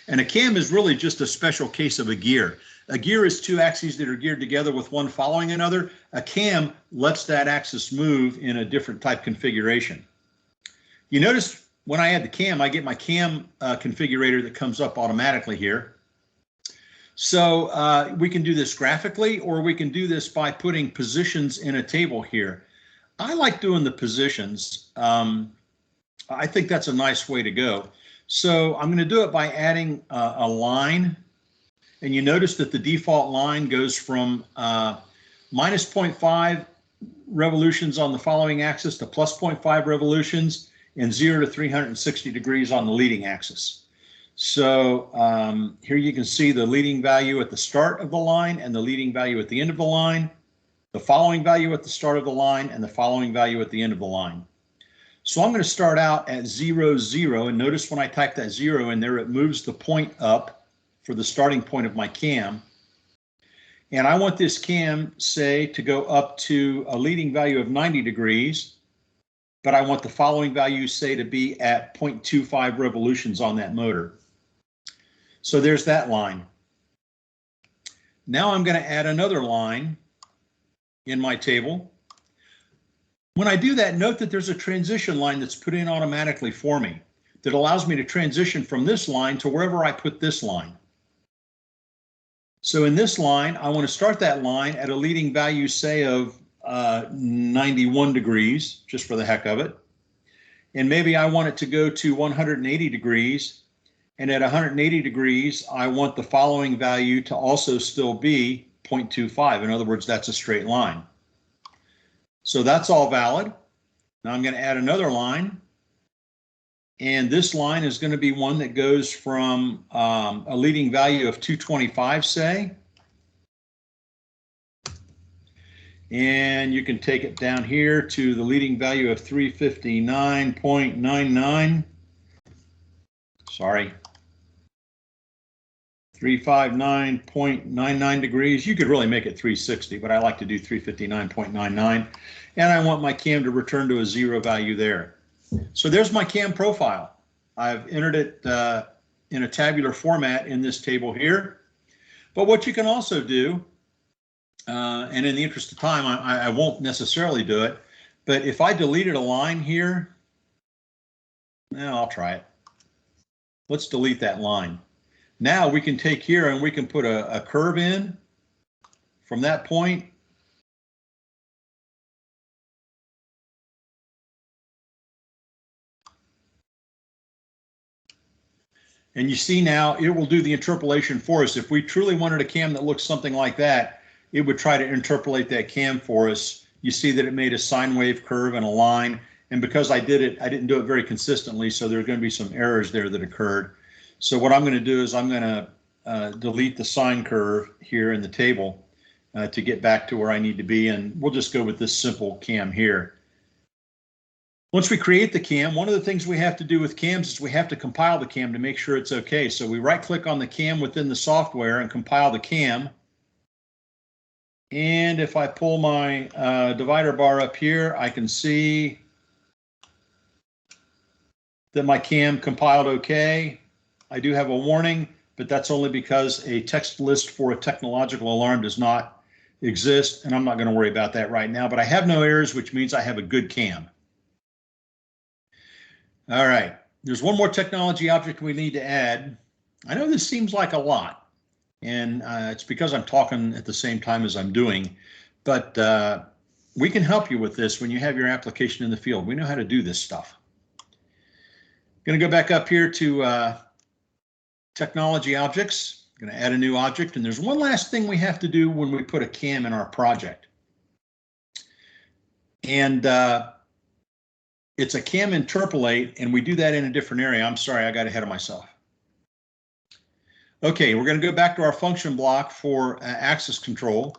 And a cam is really just a special case of a gear. A gear is 2 axes that are geared together with one following another. A cam lets that axis move in a different type configuration. You notice when I add the cam, I get my cam configurator that comes up automatically here. So we can do this graphically, or we can do this by putting positions in a table here. I like doing the positions. I think that's a nice way to go. So I'm going to do it by adding a line. And you notice that the default line goes from minus 0.5 revolutions on the following axis to plus 0.5 revolutions, and 0 to 360 degrees on the leading axis. So here you can see the leading value at the start of the line and the leading value at the end of the line, the following value at the start of the line, and the following value at the end of the line. So I'm going to start out at 0, 0, and notice when I type that 0 in there, it moves the point up for the starting point of my cam. And I want this cam, say, to go up to a leading value of 90 degrees, but I want the following value, say, to be at 0.25 revolutions on that motor. So there's that line. Now I'm going to add another line in my table. When I do that, note that there's a transition line that's put in automatically for me that allows me to transition from this line to wherever I put this line. So in this line, I want to start that line at a leading value, say, of 91 degrees, just for the heck of it. And maybe I want it to go to 180 degrees. And at 180 degrees, I want the following value to also still be 0.25. In other words, that's a straight line. So that's all valid. Now I'm going to add another line. And this line is going to be one that goes from a leading value of 225, say. And you can take it down here to the leading value of 359.99. Sorry. 359.99 degrees. You could really make it 360, but I like to do 359.99. And I want my cam to return to a 0 value there. So there's my cam profile. I've entered it in a tabular format in this table here. But what you can also do, and in the interest of time, I won't necessarily do it, but if I deleted a line here, I'll try it. Let's delete that line. Now we can take here and we can put a curve in from that point. And you see now it will do the interpolation for us. If we truly wanted a cam that looks something like that, it would try to interpolate that cam for us. You see that it made a sine wave curve and a line. And because I didn't do it very consistently, so there are going to be some errors there that occurred. So what I'm going to do is I'm going to delete the sine curve here in the table to get back to where I need to be. And we'll just go with this simple cam here. Once we create the cam, one of the things we have to do with cams is we have to compile the cam to make sure it's okay. So we right click on the cam within the software and compile the cam. And if I pull my divider bar up here, I can see that my cam compiled okay. I do have a warning, but that's only because a text list for a technological alarm does not exist, and I'm not going to worry about that right now, but I have no errors, which means I have a good cam. All right, there's one more technology object we need to add. I know this seems like a lot, and it's because I'm talking at the same time as I'm doing, but we can help you with this when you have your application in the field. We know how to do this stuff. Going to go back up here to technology objects. Going to add a new object, and there's one last thing we have to do when we put a cam in our project. And it's a cam interpolate, and we do that in a different area. I'm sorry, I got ahead of myself. Okay, we're going to go back to our function block for access control.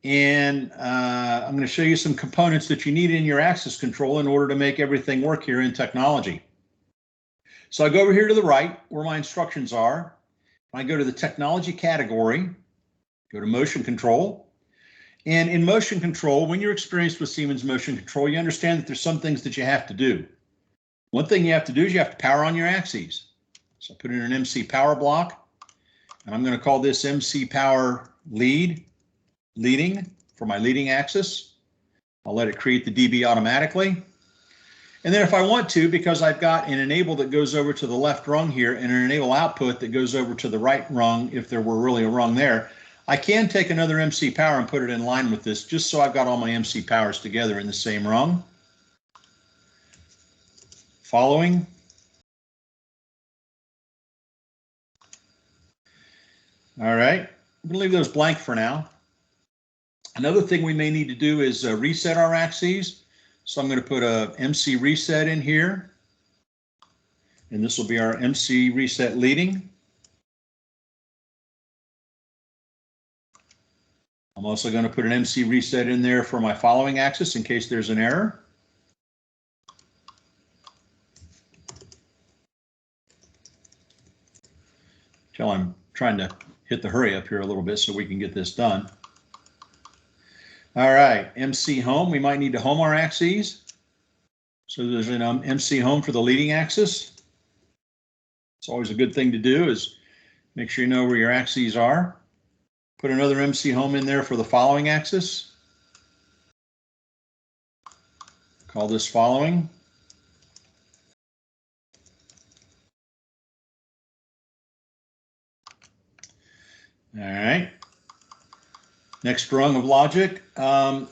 And I'm going to show you some components that you need in your access control in order to make everything work here in technology. So I go over here to the right where my instructions are. I go to the technology category, go to motion control. And in motion control, when you're experienced with Siemens motion control, you understand that there's some things that you have to do. One thing you have to do is you have to power on your axes. So I put in an MC power block, and I'm going to call this MC power leading for my leading axis. I'll let it create the DB automatically. And then if I want to, because I've got an enable that goes over to the left rung here and an enable output that goes over to the right rung, if there were really a rung there, I can take another MC power and put it in line with this, just so I've got all my MC powers together in the same rung. Following. All right, I'm going to leave those blank for now. Another thing we may need to do is reset our axes. So I'm going to put a MC reset in here. And this will be our MC reset leading. I'm also going to put an MC reset in there for my following axis in case there's an error. Till I'm trying to hit the hurry up here a little bit so we can get this done. All right, MC home, we might need to home our axes. So there's an MC home for the leading axis. It's always a good thing to do is make sure you know where your axes are. Put another MC home in there for the following axis. Call this following. All right. Next rung of logic,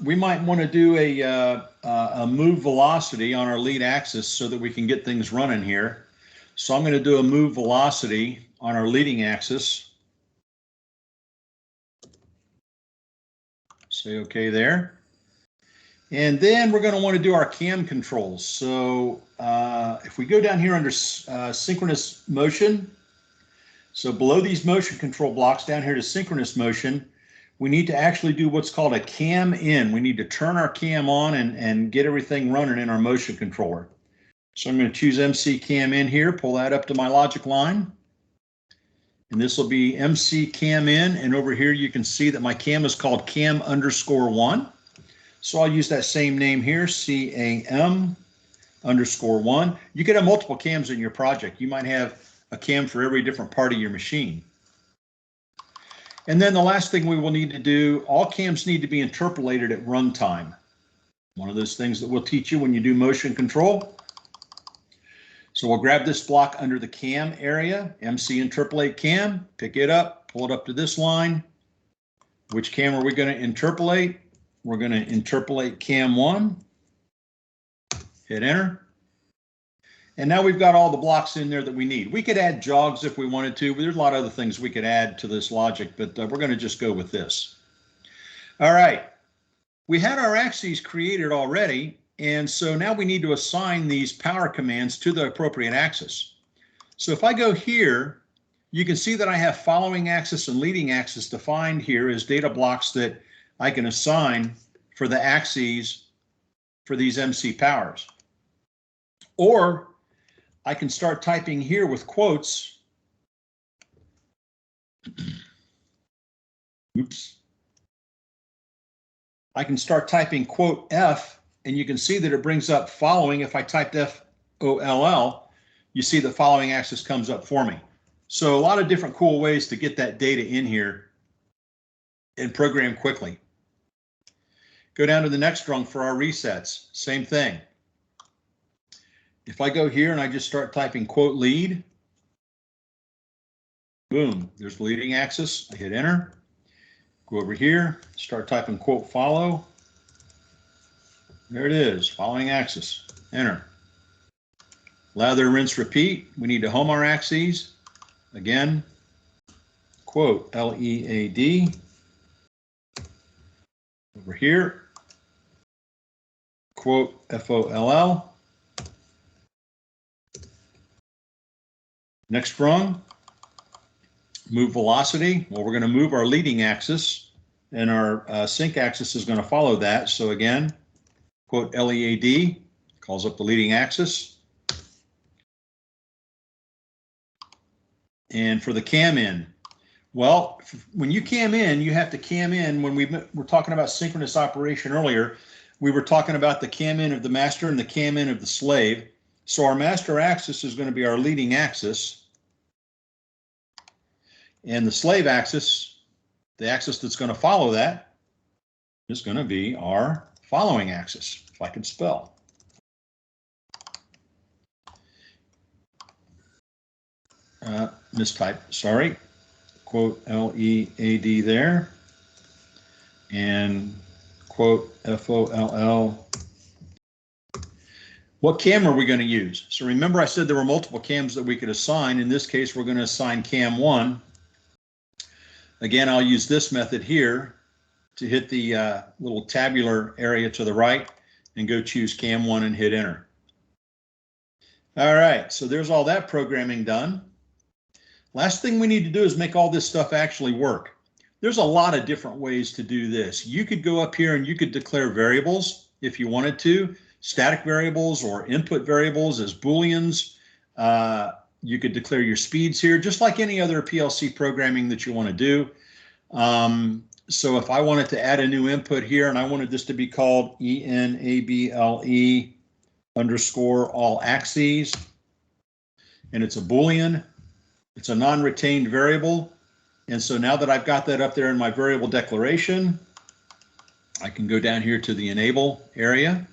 we might want to do a move velocity on our lead axis so that we can get things running here. So I'm going to do a move velocity on our leading axis. Say okay there. And then we're going to want to do our cam controls. So if we go down here under synchronous motion, so below these motion control blocks down here to synchronous motion, we need to actually do what's called a cam in. We need to turn our cam on and get everything running in our motion controller. So I'm going to choose MC cam in here, pull that up to my logic line. and this will be MC cam in, and over here you can see that my cam is called cam_1. So I'll use that same name here, CAM_1. You could have multiple cams in your project. You might have a cam for every different part of your machine. And then the last thing we will need to do, all cams need to be interpolated at runtime. One of those things that we'll teach you when you do motion control. So we'll grab this block under the cam area, MC interpolate cam, pick it up, pull it up to this line. Which cam are we going to interpolate? We're going to interpolate cam1. Hit enter. And now we've got all the blocks in there that we need. We could add jogs if we wanted to, but there's a lot of other things we could add to this logic, but we're going to just go with this. All right. We had our axes created already. And so now we need to assign these power commands to the appropriate axis. So if I go here, you can see that I have following axis and leading axis defined here as data blocks that I can assign for the axes for these MC powers. Or I can start typing here with quotes. Oops. I can start typing quote F, and you can see that it brings up following. If I typed FOLL, you see the following axis comes up for me. So a lot of different cool ways to get that data in here and program quickly. Go down to the next rung for our resets. Same thing. If I go here and I just start typing quote lead, boom, there's the leading axis. I hit enter. Go over here, start typing quote follow. There it is, following axis, enter. Lather, rinse, repeat. We need to home our axes. Again, quote LEAD. Over here, quote FOLL. Next rung, move velocity. Well, we're going to move our leading axis, and our sync axis is going to follow that. So again, quote LEAD, calls up the leading axis. And for the cam in, well, when you cam in, you have to cam in. When we were talking about synchronous operation earlier, we were talking about the cam in of the master and the cam in of the slave. So our master axis is going to be our leading axis. And the slave axis, the axis that's going to follow that, is going to be our following axis, if I can spell. Mistype, sorry. Quote LEAD there. And quote FOLL. What cam are we going to use? So remember I said there were multiple cams that we could assign. In this case, we're going to assign cam 1. Again, I'll use this method here to hit the little tabular area to the right and go choose cam 1 and hit enter. All right, so there's all that programming done. Last thing we need to do is make all this stuff actually work. There's a lot of different ways to do this. You could go up here and you could declare variables if you wanted to, static variables or input variables as Booleans. You could declare your speeds here, just like any other PLC programming that you want to do. So if I wanted to add a new input here and I wanted this to be called ENABLE underscore all axes, and it's a Boolean, it's a non-retained variable. And so now that I've got that up there in my variable declaration, I can go down here to the enable area.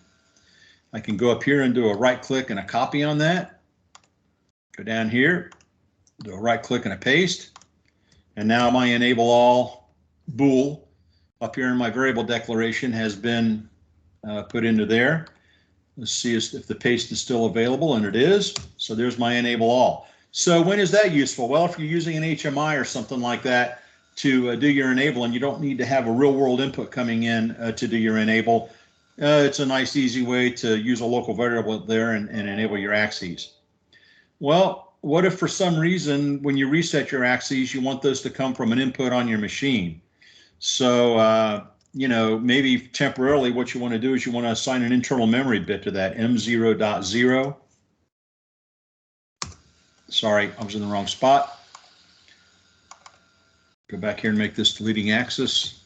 I can go up here and do a right click and a copy on that. Go down here, do a right click and a paste. And now my enable all bool up here in my variable declaration has been put into there. Let's see if the paste is still available, and it is. So there's my enable all. So when is that useful? Well, if you're using an HMI or something like that to do your enable, and you don't need to have a real world input coming in to do your enable, it's a nice, easy way to use a local variable there and enable your axes. Well, what if for some reason when you reset your axes, you want those to come from an input on your machine? So, you know, maybe temporarily what you want to do is you want to assign an internal memory bit to that M0.0. Sorry, I was in the wrong spot. Go back here and make this the leading axis.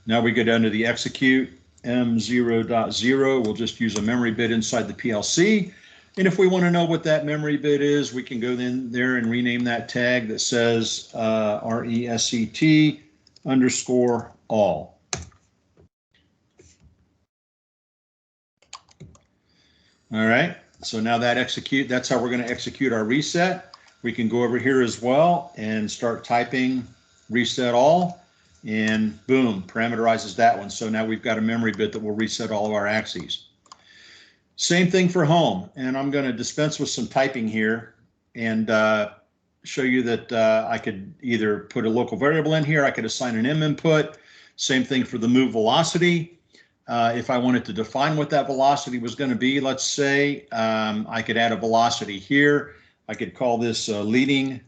Now we go down to the execute M0.0. We'll just use a memory bit inside the PLC. And if we want to know what that memory bit is, we can go in there and rename that tag that says reset_all. All right, so now that's how we're going to execute our reset. We can go over here as well and start typing reset all, and boom, parameterizes that one. So now we've got a memory bit that will reset all of our axes. Same thing for home, and I'm going to dispense with some typing here and show you that I could either put a local variable in here, I could assign an M input. Same thing for the move velocity. If I wanted to define what that velocity was going to be, let's say I could add a velocity here. I could call this leading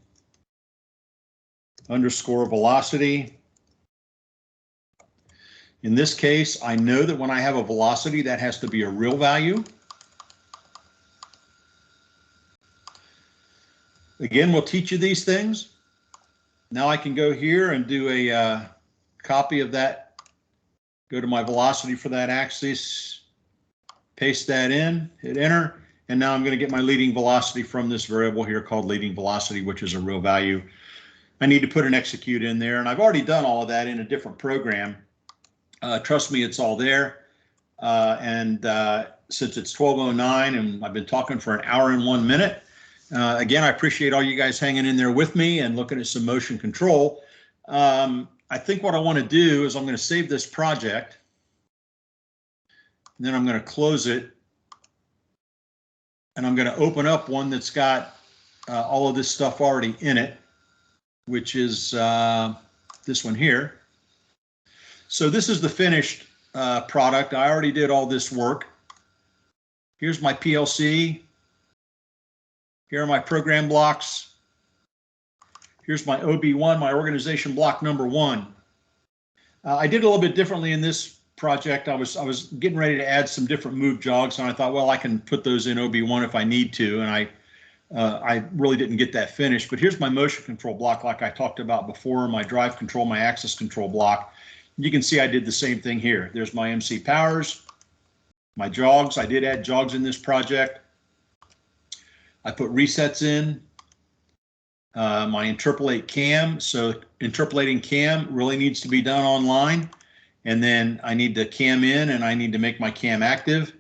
underscore velocity. In this case, I know that when I have a velocity, that has to be a real value. Again, we'll teach you these things. Now I can go here and do a copy of that. Go to my velocity for that axis, paste that in, hit enter, and now I'm going to get my leading velocity from this variable here called leading velocity, which is a real value. I need to put an execute in there, and I've already done all of that in a different program. Trust me, it's all there. Since it's 12:09 and I've been talking for an hour and 1 minute, again, I appreciate all you guys hanging in there with me and looking at some motion control. I think what I want to do is I'm going to save this project, and then I'm going to close it, and I'm going to open up one that's got all of this stuff already in it, which is this one here. So this is the finished product. I already did all this work. Here's my PLC. Here are my program blocks. Here's my OB1, my organization block number 1. I did a little bit differently in this project. I was getting ready to add some different move jogs, and I thought, well, I can put those in OB1 if I need to, and I really didn't get that finished. But here's my motion control block, like I talked about before, my drive control, my axis control block. You can see I did the same thing here. There's my MC powers, my jogs. I did add jogs in this project. I put resets in. My interpolate cam, so interpolating cam really needs to be done online, and then I need to cam in and I need to make my cam active.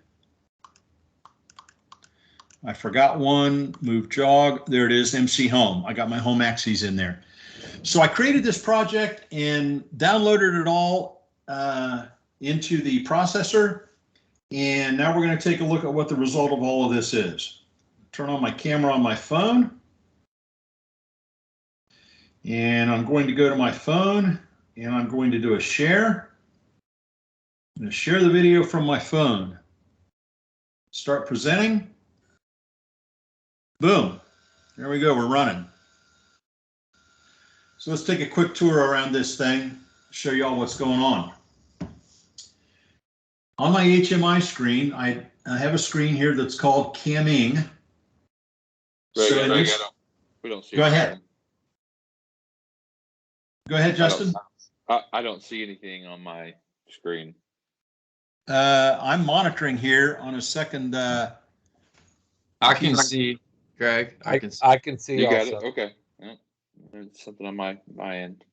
I forgot one, move jog, there it is, MC home. I got my home axes in there. So I created this project and downloaded it all into the processor, and now we're going to take a look at what the result of all of this is. Turn on my camera on my phone. And I'm going to go to my phone and I'm going to do a share. I'm going to share the video from my phone. Start presenting. Boom. There we go. We're running. So let's take a quick tour around this thing, show you all what's going on. On my HMI screen, I have a screen here that's called camming. We don't see. Go ahead. Go ahead, Justin. I don't see anything on my screen. I'm monitoring here on a second. I can see, Greg. I can see. I can see. You got also. it? Okay. Yeah. There's something on my end.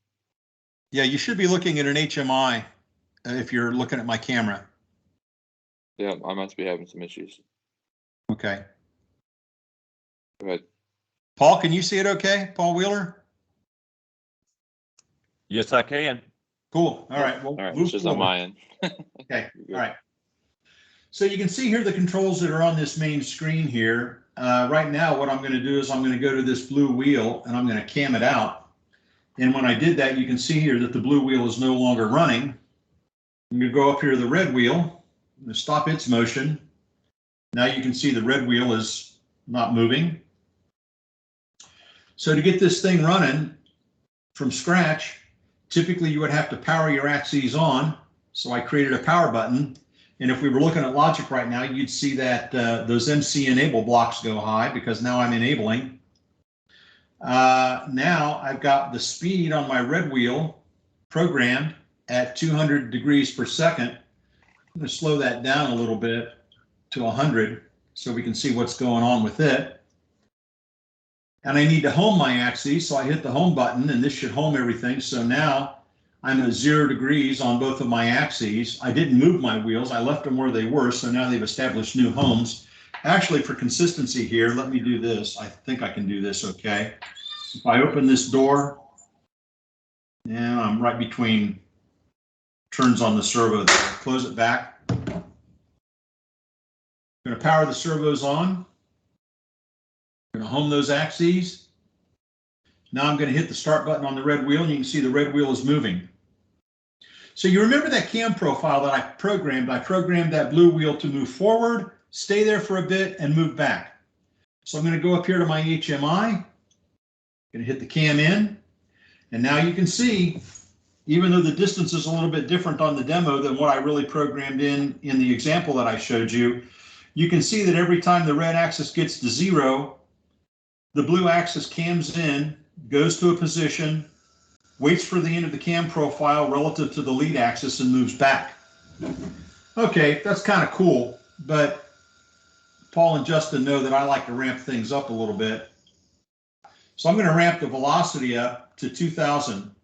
Yeah, you should be looking at an HMI if you're looking at my camera. Yeah, I must be having some issues. Okay. Go ahead. Paul, can you see it okay? Paul Wheeler? Yes, I can. Cool. All right. Well, All right, move it's just on forward. my end. Okay. All right. So you can see here the controls that are on this main screen here. Right now, what I'm going to do is I'm going to go to this blue wheel and I'm going to cam it out. And when I did that, you can see here that the blue wheel is no longer running. I'm going to go up here to the red wheel. I'm going to stop its motion. Now you can see the red wheel is not moving. So to get this thing running from scratch, typically you would have to power your axes on. So I created a power button. And if we were looking at logic right now, you'd see that those MC enable blocks go high because now I'm enabling. Now I've got the speed on my red wheel programmed at 200 degrees per second. I'm going to slow that down a little bit to 100 so we can see what's going on with it. And I need to home my axes, so I hit the home button, and this should home everything. So now I'm at 0 degrees on both of my axes. I didn't move my wheels. I left them where they were, so now they've established new homes. Actually, for consistency here, let me do this. I think I can do this okay. If I open this door, yeah, I'm right between turns on the servo there. Close it back. I'm going to power the servos on. I'm going to home those axes. Now I'm going to hit the start button on the red wheel, and you can see the red wheel is moving. So you remember that cam profile that I programmed? I programmed that blue wheel to move forward, stay there for a bit, and move back. So I'm going to go up here to my HMI. I'm going to hit the cam in. And now you can see, even though the distance is a little bit different on the demo than what I really programmed in the example that I showed you, you can see that every time the red axis gets to 0, the blue axis cams in, goes to a position, waits for the end of the cam profile relative to the lead axis, and moves back. Okay, that's kind of cool, but Paul and Justin know that I like to ramp things up a little bit. So I'm going to ramp the velocity up to 2,000.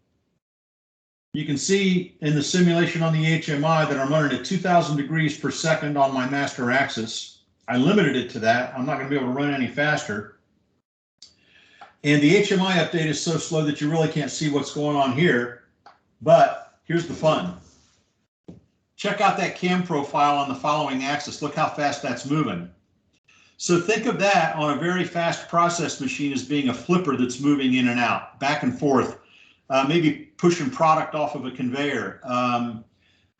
You can see in the simulation on the HMI that I'm running at 2,000 degrees per second on my master axis. I limited it to that. I'm not going to be able to run any faster. And the HMI update is so slow that you really can't see what's going on here. But here's the fun. Check out that cam profile on the following axis. Look how fast that's moving. So think of that on a very fast process machine as being a flipper that's moving in and out, back and forth, maybe pushing product off of a conveyor,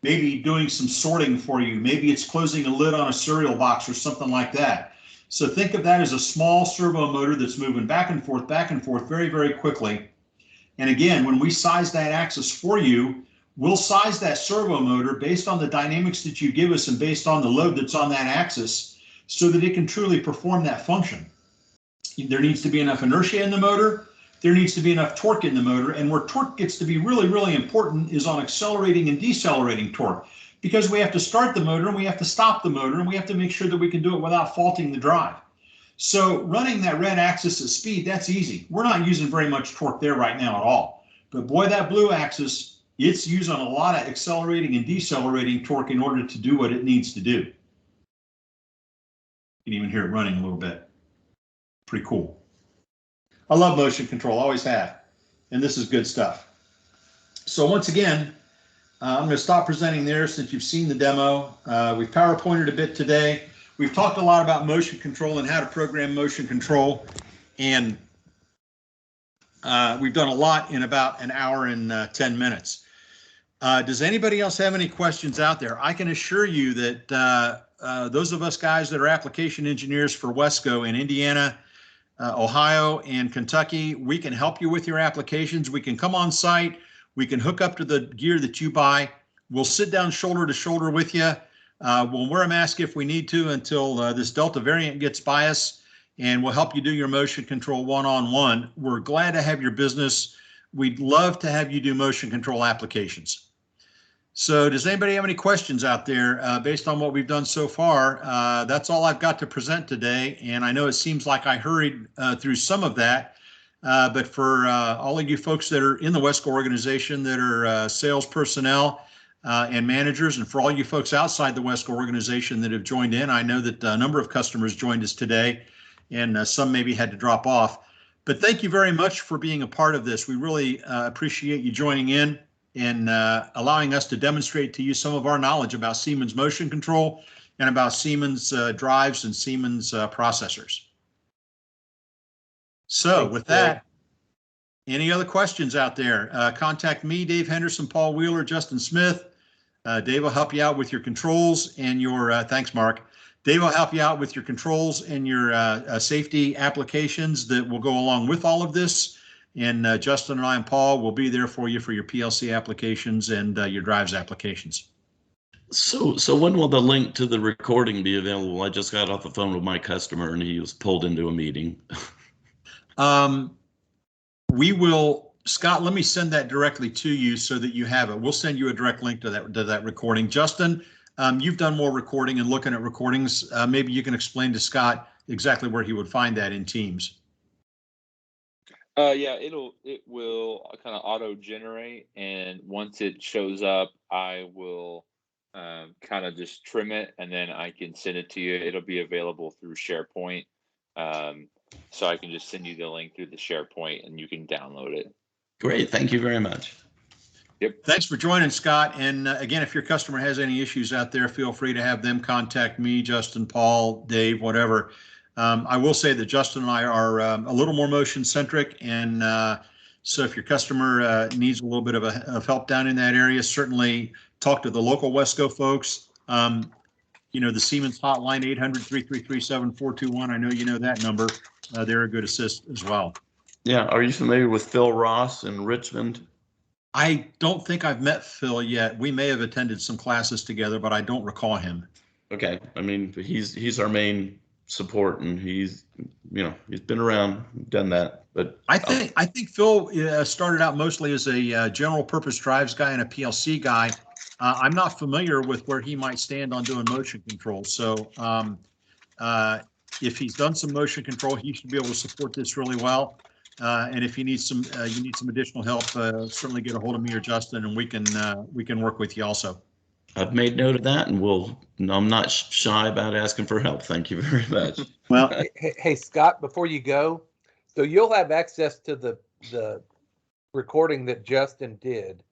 maybe doing some sorting for you. Maybe it's closing a lid on a cereal box or something like that. So think of that as a small servo motor that's moving back and forth very, very quickly. And again, when we size that axis for you, we'll size that servo motor based on the dynamics that you give us and based on the load that's on that axis so that it can truly perform that function. There needs to be enough inertia in the motor. There needs to be enough torque in the motor. And where torque gets to be really, really important is on accelerating and decelerating torque, because we have to start the motor and we have to stop the motor and we have to make sure that we can do it without faulting the drive. So running that red axis at speed, that's easy. We're not using very much torque there right now at all. But boy, that blue axis, it's using a lot of accelerating and decelerating torque in order to do what it needs to do. You can even hear it running a little bit. Pretty cool. I love motion control, always have. And this is good stuff. So once again, I'm going to stop presenting there since you've seen the demo. We've PowerPointed a bit today. We've talked a lot about motion control and how to program motion control. And we've done a lot in about an hour and 10 minutes. Does anybody else have any questions out there? I can assure you that those of us guys that are application engineers for Wesco in Indiana, Ohio, and Kentucky, we can help you with your applications. We can come on site. We can hook up to the gear that you buy. We'll sit down shoulder to shoulder with you. We'll wear a mask if we need to until this Delta variant gets by us, and we'll help you do your motion control one-on-one. We're glad to have your business. We'd love to have you do motion control applications. So does anybody have any questions out there based on what we've done so far? That's all I've got to present today, and I know it seems like I hurried through some of that. But for all of you folks that are in the Wesco organization that are sales personnel and managers, and for all you folks outside the Wesco organization that have joined in, I know that a number of customers joined us today, and some maybe had to drop off. But thank you very much for being a part of this. We really appreciate you joining in and allowing us to demonstrate to you some of our knowledge about Siemens motion control and about Siemens drives and Siemens processors. So with that, any other questions out there? Contact me, Dave Henderson, Paul Wheeler, Justin Smith. Dave will help you out with your controls and your, thanks, Mark. Dave will help you out with your controls and your safety applications that will go along with all of this. And Justin and I and Paul will be there for you for your PLC applications and your drives applications. So when will the link to the recording be available? I just got off the phone with my customer and he was pulled into a meeting. we will, Scott, let me send that directly to you so that you have it. We'll send you a direct link to that recording. Justin, you've done more recording and looking at recordings. Maybe you can explain to Scott exactly where he would find that in Teams. Yeah, it will kind of auto generate, and once it shows up, I will kind of just trim it, and then I can send it to you. It'll be available through SharePoint, so I can just send you the link through the SharePoint, and you can download it. Great, thank you very much. Yep. Thanks for joining, Scott. And again, if your customer has any issues out there, feel free to have them contact me, Justin, Paul, Dave, whatever. I will say that Justin and I are a little more motion centric, and so if your customer needs a little bit of help down in that area, certainly talk to the local Wesco folks. You know, the Siemens hotline, 800-333-7421. I know you know that number. They're a good assist as well. Yeah, are you familiar with Phil Ross in Richmond? I don't think I've met Phil yet. We may have attended some classes together, but I don't recall him. Okay, I mean, he's our main support, and he's been around, done that. But I think Phil started out mostly as a general purpose drives guy and a PLC guy. I'm not familiar with where he might stand on doing motion control. So if he's done some motion control, he should be able to support this really well. And if you need some additional help, certainly get a hold of me or Justin, and we can work with you also. I've made note of that, and I'm not shy about asking for help. Thank you very much. Well, Hey, Scott, before you go, so you'll have access to the recording that Justin did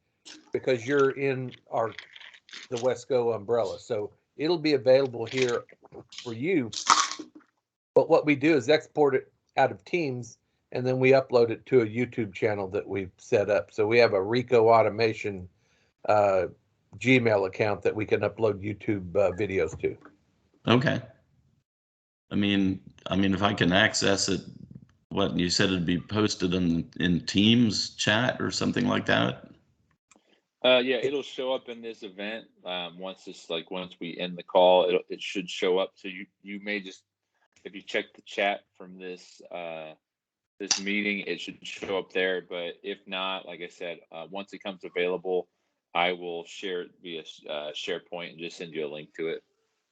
because you're in the Wesco umbrella. So it'll be available here for you. But what we do is export it out of Teams, and then we upload it to a YouTube channel that we've set up. So we have a Rico Automation Gmail account that we can upload YouTube videos to. Okay. I mean, if I can access it, what you said it'd be posted in Teams chat or something like that. Yeah, it'll show up in this event. Once we end the call, it should show up. So you may just, if you check the chat from this meeting, it should show up there. But if not, like I said, once it comes available, I will share it via SharePoint and just send you a link to it.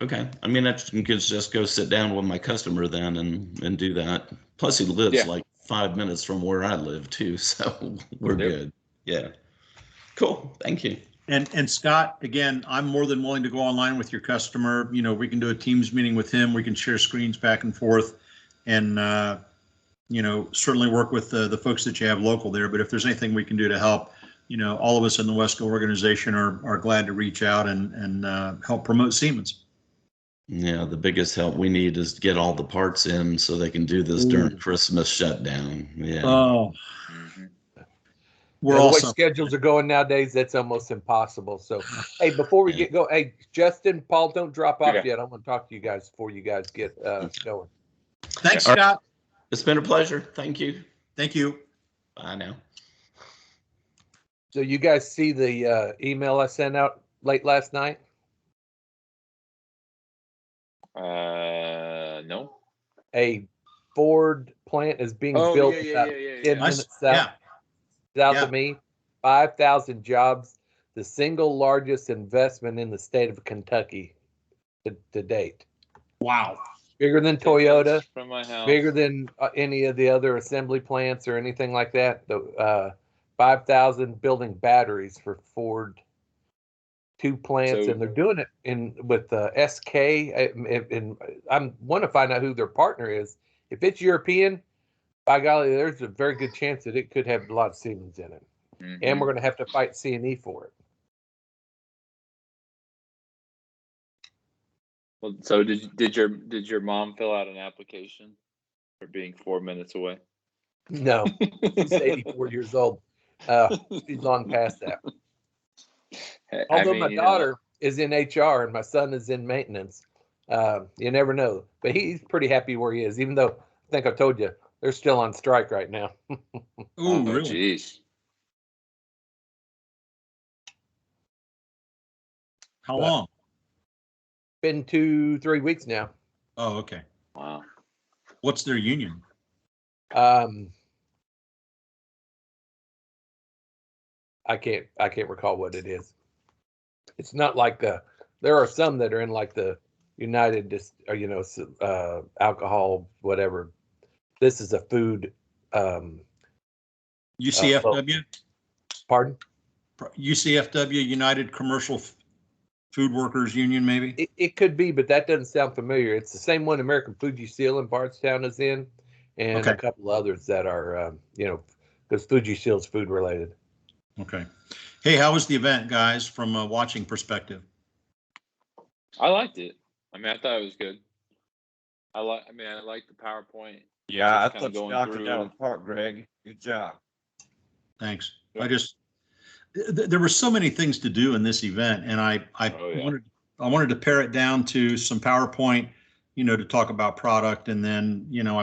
Okay. I mean, I can just go sit down with my customer then and do that. Plus, he lives like 5 minutes from where I live too, so we're good. Yeah. Cool. Thank you. And Scott, again, I'm more than willing to go online with your customer. You know, we can do a Teams meeting with him. We can share screens back and forth, and certainly work with the folks that you have local there. But if there's anything we can do to help, all of us in the Wesco organization are glad to reach out and help promote Siemens. Yeah, the biggest help we need is to get all the parts in so they can do this during Christmas shutdown. Yeah. Oh. The way schedules are going nowadays, that's almost impossible. So, hey, before we get going, hey, Justin, Paul, don't drop off yet. I want to talk to you guys before you guys get going. Thanks, Scott. It's been a pleasure. Thank you. Thank you. Bye now. So you guys see the email I sent out late last night? No. A Ford plant is being built about 10 minutes south of me. 5,000 jobs. The single largest investment in the state of Kentucky to date. Wow. Bigger than Toyota. From my house. Bigger than any of the other assembly plants or anything like that. The 5,000 building batteries for Ford. 2 plants, and they're doing it with SK. And I want to find out who their partner is. If it's European, by golly, there's a very good chance that it could have a lot of Siemens in it, and we're going to have to fight C&E for it. Well, so did your mom fill out an application for being 4 minutes away? No, she's 84 years old. She's long past that. Although my daughter is in HR and my son is in maintenance, you never know. But he's pretty happy where he is, even though I think I told you they're still on strike right now. Oh, really? Geez. How long? Been 2-3 weeks now. Oh, okay. Wow. What's their union? I can't recall what it is. It's not like there are some that are in like the United, or, you know, alcohol, whatever. This is a food. UCFW? Pardon? UCFW, United Commercial Food Workers Union, maybe? It could be, but that doesn't sound familiar. It's the same one American Fuji Seal in Bardstown is in, and a couple others that are, you know, because Fuji Seal is food related. Okay. Hey, how was the event, guys, from a watching perspective? I liked it. I mean, I thought it was good. I like the PowerPoint. Yeah, I thought you knocked it out of the park, Greg. Good job. Thanks. Yeah. There were so many things to do in this event, and I wanted to pare it down to some PowerPoint, you know, to talk about product, and then, you know,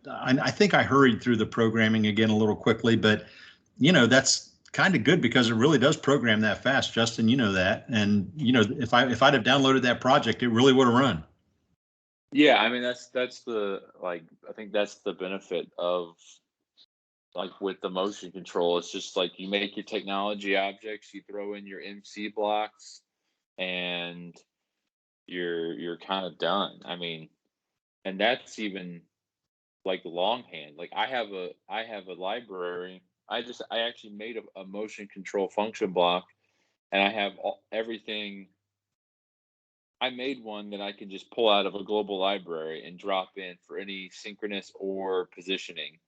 I think I hurried through the programming again a little quickly, but, you know, that's kind of good because it really does program that fast, Justin. You know that, and you know, if I'd have downloaded that project, it really would have run. Yeah, I mean that's the I think that's the benefit of with the motion control. It's just like you make your technology objects, you throw in your MC blocks, and you're kind of done. I mean, and that's even like longhand. Like I have a library. I actually made a motion control function block, and I have everything. I made one that I can just pull out of a global library and drop in for any synchronous or positioning.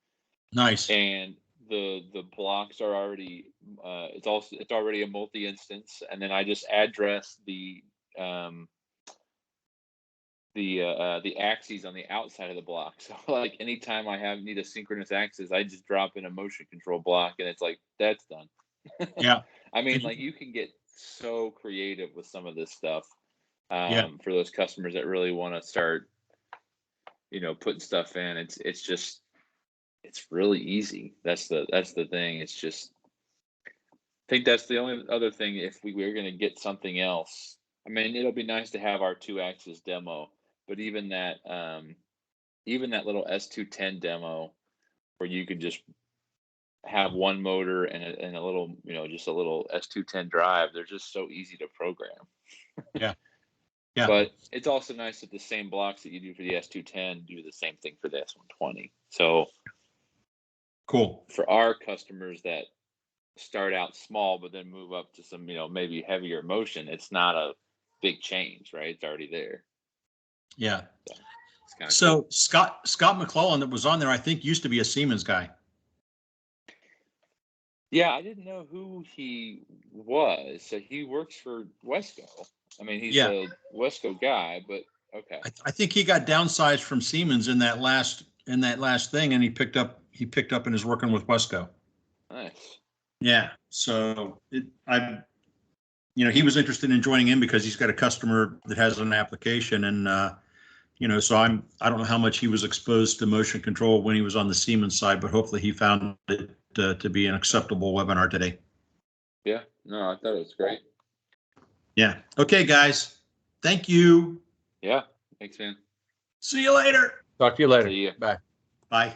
Nice. And the blocks are already it's already a multi-instance, and then I just address the axes on the outside of the block. So like anytime I need a synchronous axis, I just drop in a motion control block, and it's like that's done. Yeah. I mean, like you can get so creative with some of this stuff. Yeah. For those customers that really want to start, you know, putting stuff in, it's really easy. That's the thing. It's just, I think that's the only other thing. If we were going to get something else, I mean, it'll be nice to have our 2-axis demo, but even that little S210 demo where you could just have one motor and a little, you know, just a little S210 drive, they're just so easy to program. Yeah. Yeah. But it's also nice that the same blocks that you do for the S210 do the same thing for the S120. So cool. For our customers that start out small but then move up to some, you know, maybe heavier motion, it's not a big change, right? It's already there. Yeah. So cool. Scott McClellan that was on there, I think used to be a Siemens guy. Yeah, I didn't know who he was. So he works for Wesco. I mean, he's a Wesco guy, but okay. I think he got downsized from Siemens in that last thing, and he picked up and is working with Wesco. Nice. Yeah. So he was interested in joining in because he's got a customer that has an application, and so I don't know how much he was exposed to motion control when he was on the Siemens side, but hopefully he found it to be an acceptable webinar today. Yeah. No, I thought it was great. Yeah. Okay, guys. Thank you. Yeah. Thanks, man. See you later. Talk to you later. See you. Bye. Bye.